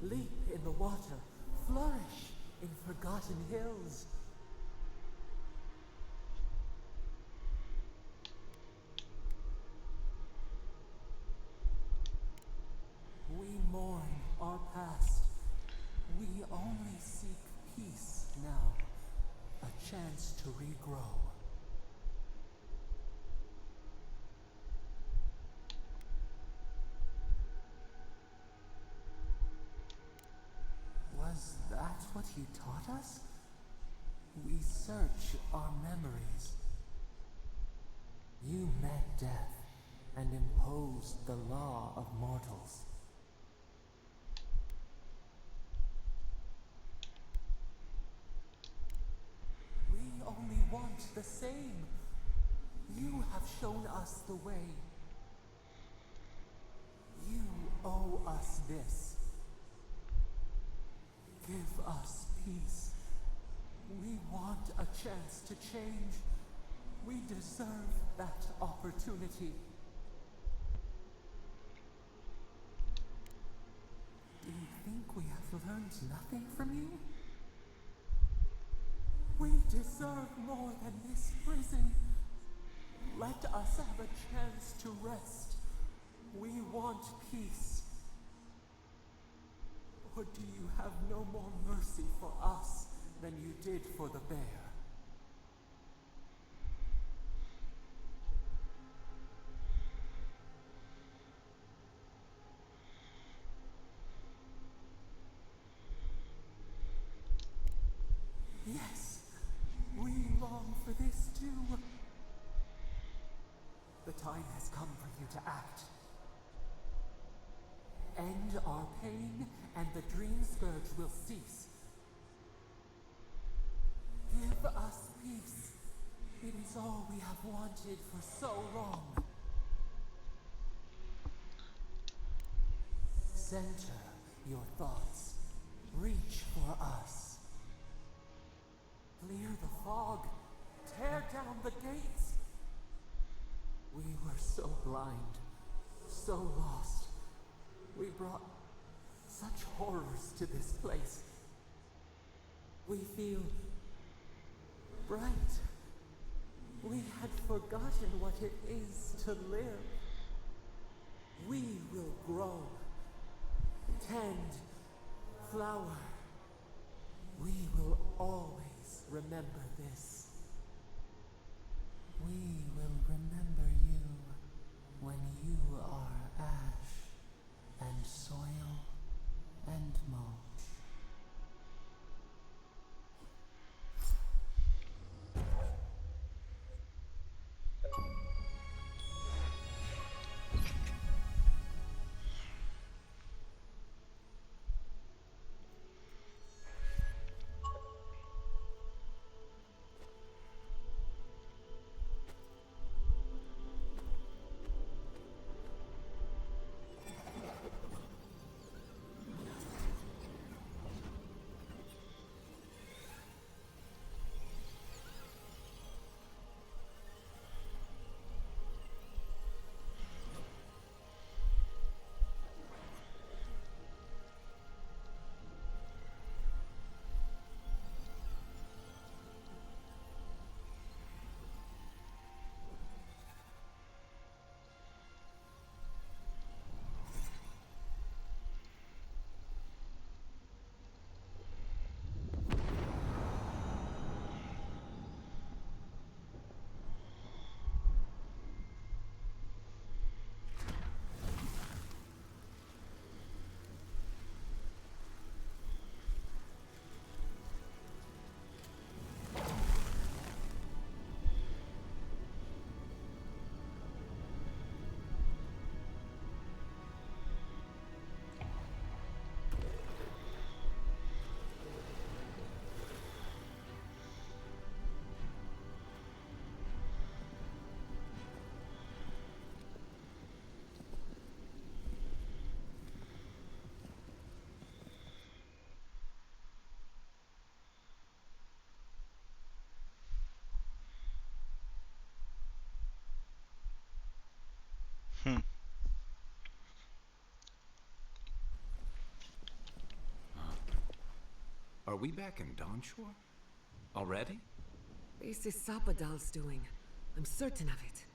leap in the water, flourish in forgotten hills. We mourn our past. We only seek peace. chance to regrow. Was that what you taught us? We search our memories. You met death and imposed the law of mortals. We only want the same. You have shown us the way. You owe us this. Give us peace. We want a chance to change. We deserve that opportunity. Do you think we have learned nothing from you? We deserve more than this prison. Let us have a chance to rest. We want peace. Or do you have no more mercy for us than you did for the bear? Yes, we long for this too. The time has come for you to act. End our pain, and the dream scourge will cease. Give us peace. It is all we have wanted for so long. Center your thoughts. Reach for us. Clear the fog. Tear down the gates. We were so blind, so lost. We brought such horrors to this place. We feel bright. We had forgotten what it is to live. We will grow, tend, flower. We will always remember this. We will remember you when you are ash and soil and mulch. Hmm. Are we back in Dawnshore? Already? This is Sapadal's doing. I'm certain of it.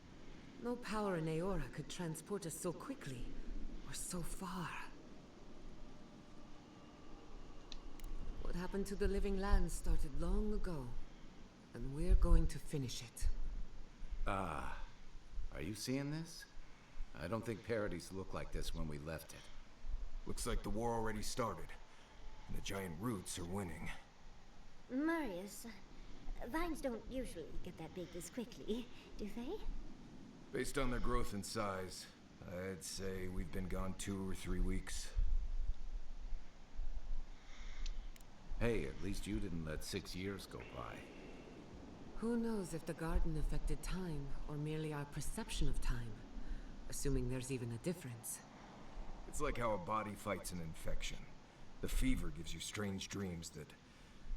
No power in Aora could transport us so quickly, or so far. What happened to the living land started long ago. And we're going to finish it. Ah, are you seeing this? I don't think parodies look like this when we left it. Looks like the war already started, and the giant roots are winning. Marius, vines don't usually get that big this quickly, do they? Based on their growth and size, I'd say we've been gone 2 or 3 weeks. Hey, at least you didn't let 6 years go by. Who knows if the garden affected time, or merely our perception of time? Assuming there's even a difference. It's like how a body fights an infection. The fever gives you strange dreams that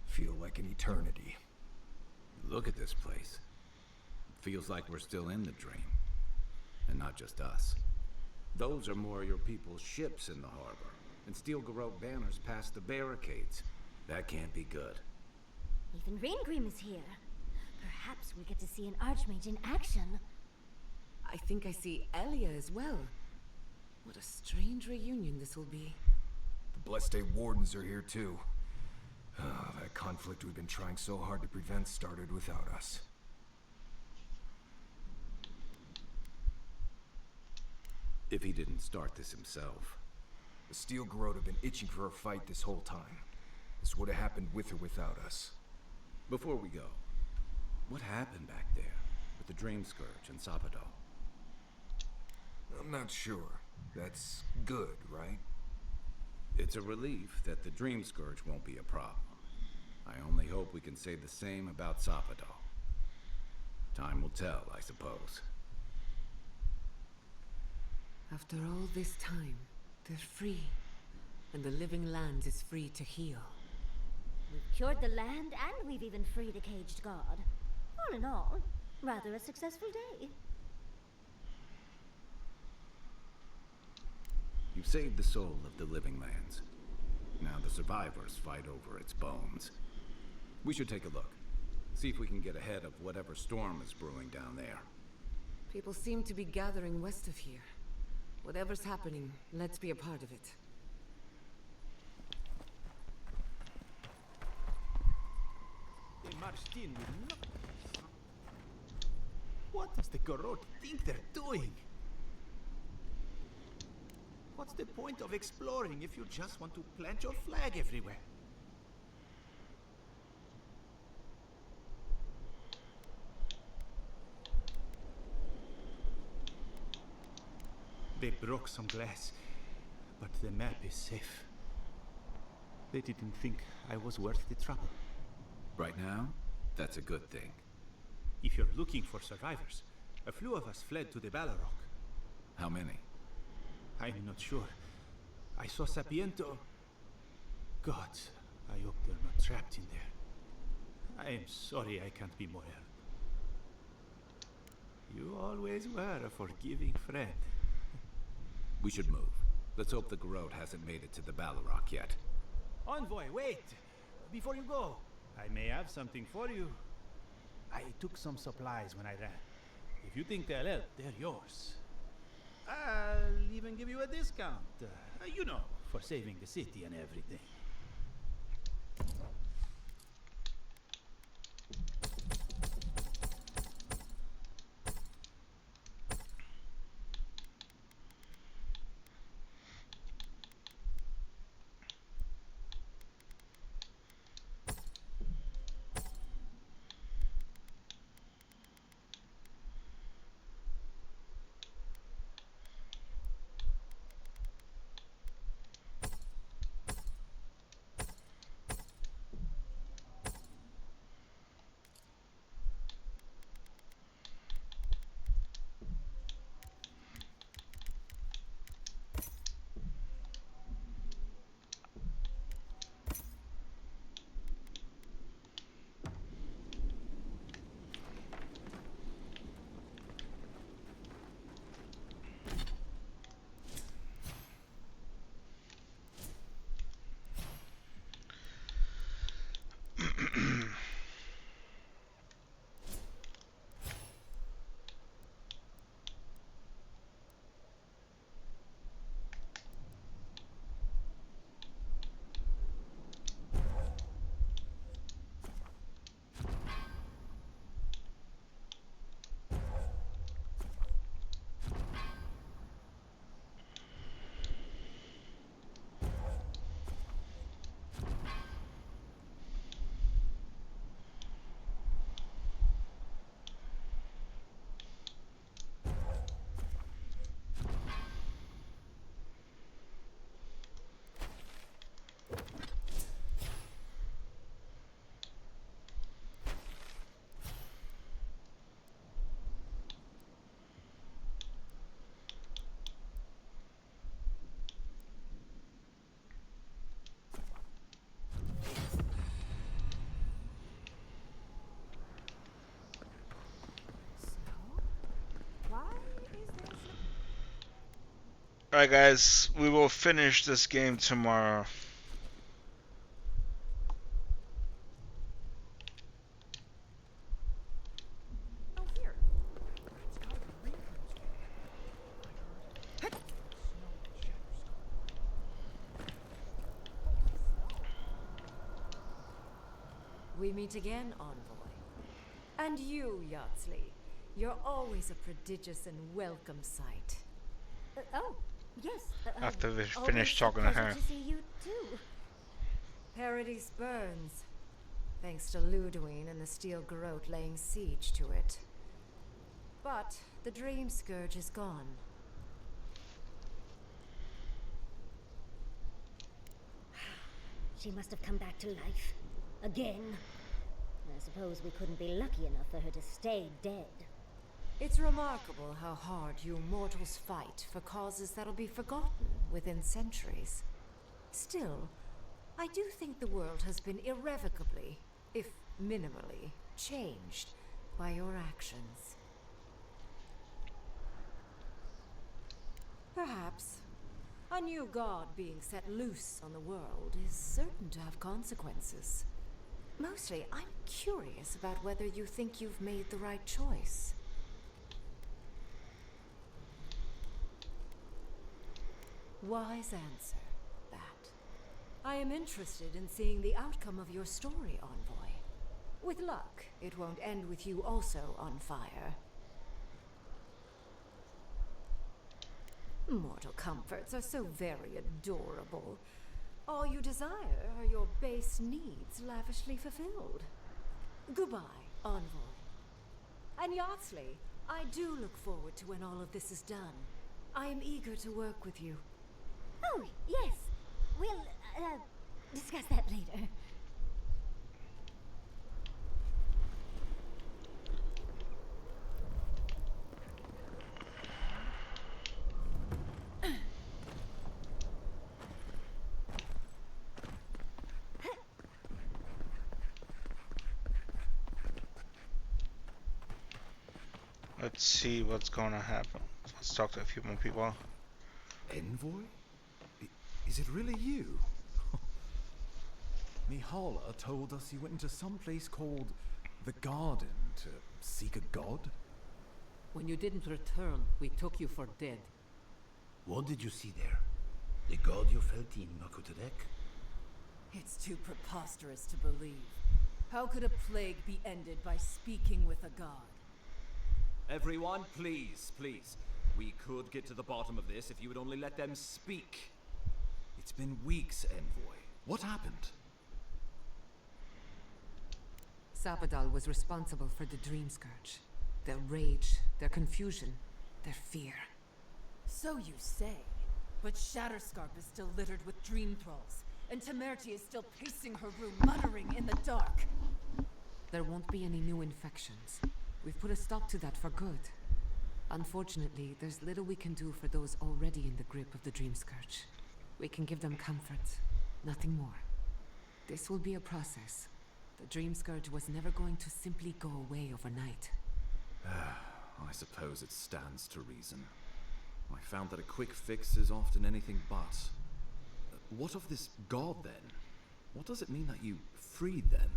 feel like an eternity. Look at this place. It feels like we're still in the dream. And not just us. Those are more of your people's ships in the harbor. And steel garrote banners past the barricades. That can't be good. Even Reingrim is here. Perhaps we get to see an Archmage in action. I think I see Elia as well. What a strange reunion this will be. The Blessed Day Wardens are here too. That conflict we've been trying so hard to prevent started without us. If he didn't start this himself. The Steel Garrote have been itching for a fight this whole time. This would have happened with or without us. Before we go, what happened back there with the Dream Scourge and Sapado? I'm not sure. That's good, right? It's a relief that the Dream Scourge won't be a problem. I only hope we can say the same about Sapado. Time will tell, I suppose. After all this time, they're free. And the living land is free to heal. We've cured the land and we've even freed a caged god. All in all, rather a successful day. You've saved the soul of the living lands. Now the survivors fight over its bones. We should take a look. See if we can get ahead of whatever storm is brewing down there. People seem to be gathering west of here. Whatever's happening, let's be a part of it. They marched in with no... What does the Garrote think they're doing? What's the point of exploring if you just want to plant your flag everywhere? They broke some glass, but the map is safe. They didn't think I was worth the trouble. Right now, that's a good thing. If you're looking for survivors, a few of us fled to the Balrog. How many? I'm not sure. I saw Sapiento. God, I hope they're not trapped in there. I am sorry I can't be more help. You always were a forgiving friend. We should move. Let's hope the Garrote hasn't made it to the Balrog yet. Envoy, wait! Before you go, I may have something for you. I took some supplies when I ran. If you think they'll help, they're yours. I'll even give you a discount. You know, for saving the city and everything. Alright, guys, we will finish this game tomorrow. Oh, here. It's gotta be Rinkman's work. I heard snow and Shatterskull. We meet again, Envoy. And you, Yardsley. You're always a prodigious and welcome sight. Oh, yes. After we always finish a talking to pleasure her. to see you too. Paradise burns, thanks to Ludwig and the Steel Garrote laying siege to it. But the Dream Scourge is gone. She must have come back to life. Again. I suppose we couldn't be lucky enough for her to stay dead. It's remarkable how hard you mortals fight for causes that'll be forgotten within centuries. Still, I do think the world has been irrevocably, if minimally, changed by your actions. Perhaps a new god being set loose on the world is certain to have consequences. Mostly, I'm curious about whether you think you've made the right choice. Wise answer, that. I am interested in seeing the outcome of your story, Envoy. With luck, it won't end with you also on fire. Mortal comforts are so very adorable. All you desire are your base needs lavishly fulfilled. Goodbye, Envoy. And Yardsley, I do look forward to when all of this is done. I am eager to work with you. Oh, yes. We'll, discuss that later. Let's see what's gonna happen. Let's talk to a few more people. Envoy? Is it really you? Mihala told us you went into some place called the Garden to seek a god? When you didn't return, we took you for dead. What did you see there? The god you felt in Makutadek? It's too preposterous to believe. How could a plague be ended by speaking with a god? Everyone, please, please. We could get to the bottom of this if you would only let them speak. It's been weeks, Envoy. What happened? Sabadal was responsible for the Dream Scourge. Their rage, their confusion, their fear. So you say. But Shatterscarp is still littered with dream thralls, and Temerty is still pacing her room, muttering in the dark. There won't be any new infections. We've put a stop to that for good. Unfortunately, there's little we can do for those already in the grip of the Dream Scourge. We can give them comfort, nothing more. This will be a process. The Dream Scourge was never going to simply go away overnight. I suppose it stands to reason. I found that a quick fix is often anything but. What of this god, then? What does it mean that you freed them?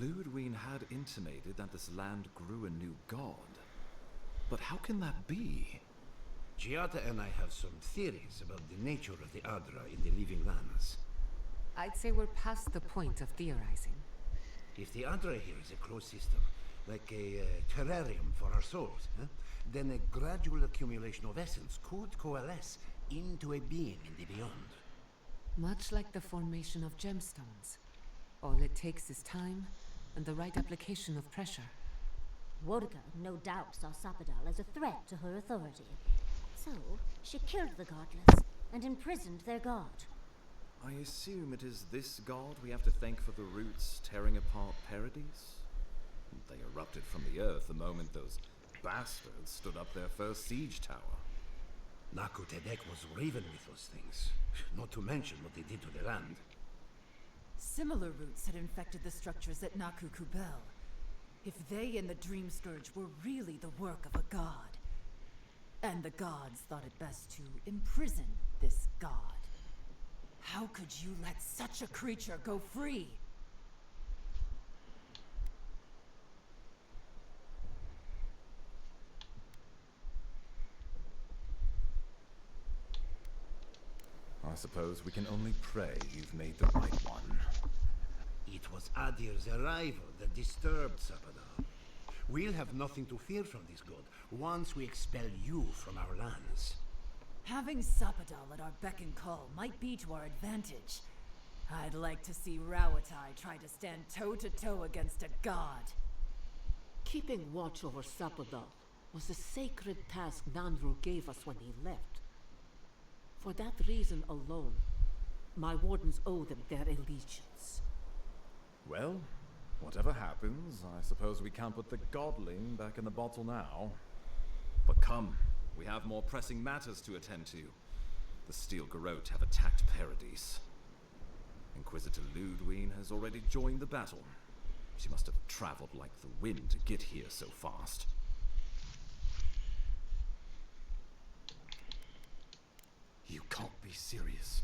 Ludwig had intimated that this land grew a new god. But how can that be? Giada and I have some theories about the nature of the Adra in the living lands. I'd say we're past the point of theorizing. If the Adra here is a closed system, like a terrarium for our souls, then a gradual accumulation of essence could coalesce into a being in the beyond. Much like the formation of gemstones. All it takes is time and the right application of pressure. Wodka no doubt saw Sabadal as a threat to her authority. So, she killed the godless and imprisoned their god. I assume it is this god we have to thank for the roots tearing apart Paradise? They erupted from the earth the moment those bastards stood up their first siege tower. Nakutedek was riven with those things, not to mention what they did to the land. Similar roots had infected the structures at Naku Kubel. If they and the Dream Scourge were really the work of a god, and the gods thought it best to imprison this god, how could you let such a creature go free? I suppose we can only pray you've made the right one. It was Adir's arrival that disturbed Sapadar. We'll have nothing to fear from this god once we expel you from our lands. Having Sapadal at our beck and call might be to our advantage. I'd like to see Rawatai try to stand toe-to-toe against a god. Keeping watch over Sapadal was a sacred task Nanru gave us when he left. For that reason alone, my wardens owe them their allegiance. Well, whatever happens, I suppose we can't put the godling back in the bottle now. But come, we have more pressing matters to attend to. The Steel Garrote have attacked Paradise. Inquisitor Ludwine has already joined the battle. She must have traveled like the wind to get here so fast. You can't be serious.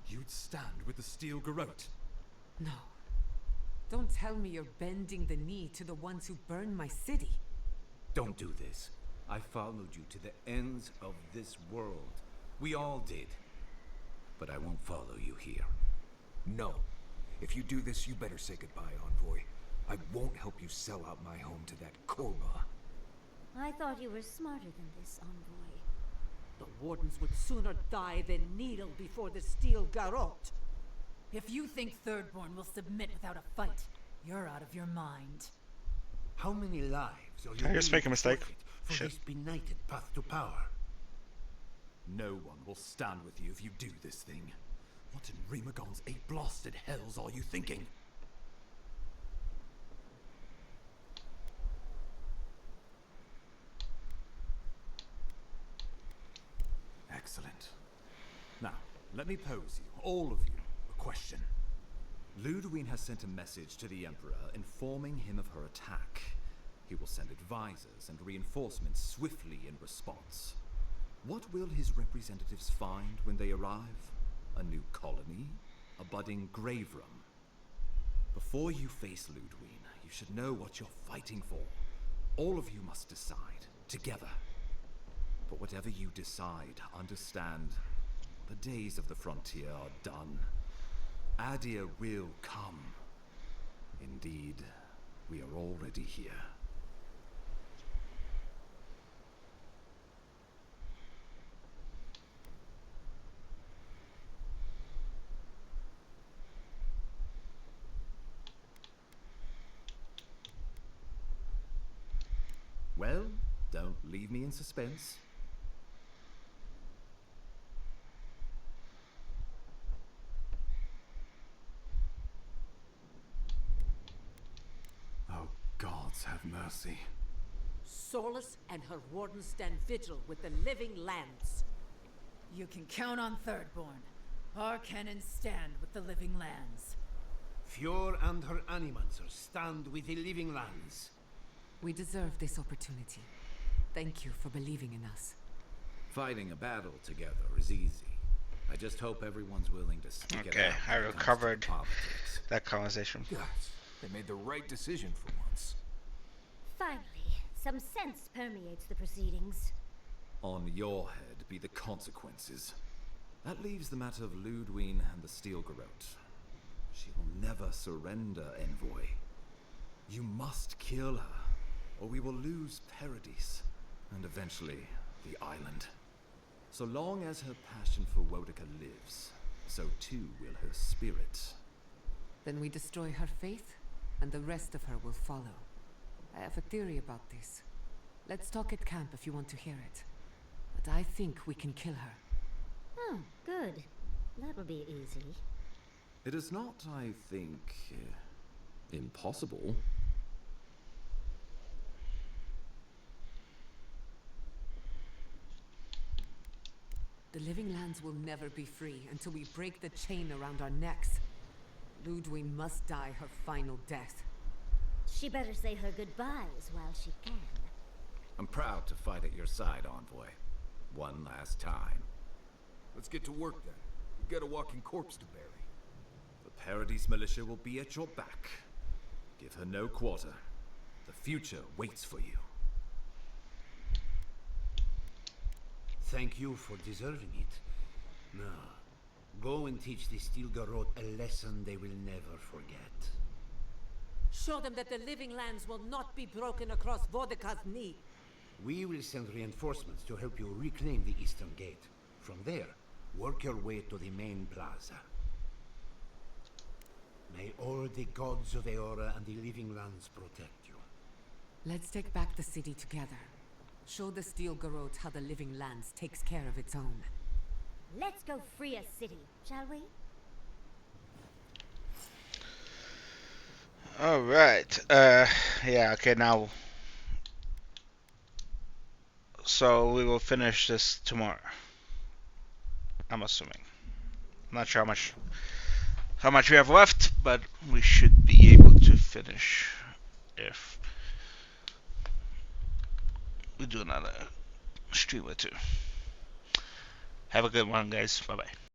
You'd stand with the Steel Garrote. No. Don't tell me you're bending the knee to the ones who burned my city. Don't do this. I followed you to the ends of this world. We all did. But I won't follow you here. No. If you do this, you better say goodbye, Envoy. I won't help you sell out my home to that Korba. I thought you were smarter than this, Envoy. The wardens would sooner die than kneel before the Steel Garrote. If you think Thirdborn will submit without a fight, you're out of your mind. How many lives are you I just make a mistake. for Shit. this benighted path to power? No one will stand with you if you do this thing. What in Remagon's eight blasted hells are you thinking? Excellent. Now, let me pose you, all of you, a question. Ludwine has sent a message to the Emperor informing him of her attack. He will send advisors and reinforcements swiftly in response. What will his representatives find when they arrive? A new colony? A budding grave room? Before you face Ludwine, you should know what you're fighting for. All of you must decide, together. But whatever you decide, understand, the days of the frontier are done. Adir will come. Indeed, we are already here. Well, don't leave me in suspense. Oh, gods have mercy. Solus and her wardens stand vigil with the living lands. You can count on Thirdborn. Our cannons stand with the living lands. Fjord and her animancers stand with the living lands. We deserve this opportunity. Thank you for believing in us. Fighting a battle together is easy. I just hope everyone's willing to stick it Okay, out I when it comes to recovered politics. that conversation. Yes, they made the right decision for once. Finally, some sense permeates the proceedings. On your head be the consequences. That leaves the matter of Ludwine and the Steel Garrote. She will never surrender, Envoy. You must kill her, or we will lose Paradise, and eventually the island. So long as her passion for Wodica lives, so too will her spirit. Then we destroy her faith, and the rest of her will follow. I have a theory about this. Let's talk at camp if you want to hear it. But I think we can kill her. Oh, good. That'll be easy. It is not, I think, impossible. The living lands will never be free until we break the chain around our necks. Ludwine must die her final death. She better say her goodbyes while she can. I'm proud to fight at your side, Envoy. One last time. Let's get to work then. We've got a walking corpse to bury. The Paradise Militia will be at your back. Give her no quarter. The future waits for you. Thank you for deserving it. Now, go and teach the Stilgarot a lesson they will never forget. Show them that the living lands will not be broken across Vodka's knee. We will send reinforcements to help you reclaim the Eastern Gate. From there, work your way to the main plaza. May all the gods of Eora and the living lands protect you. Let's take back the city together. Show the Steel Garrote how the living lands takes care of its own. Let's go free a city, shall we? Alright. Yeah, okay, now. So we will finish this tomorrow. I'm assuming. I'm not sure how much we have left, but we should be able to finish if we do another stream or two. Have a good one, guys. Bye bye.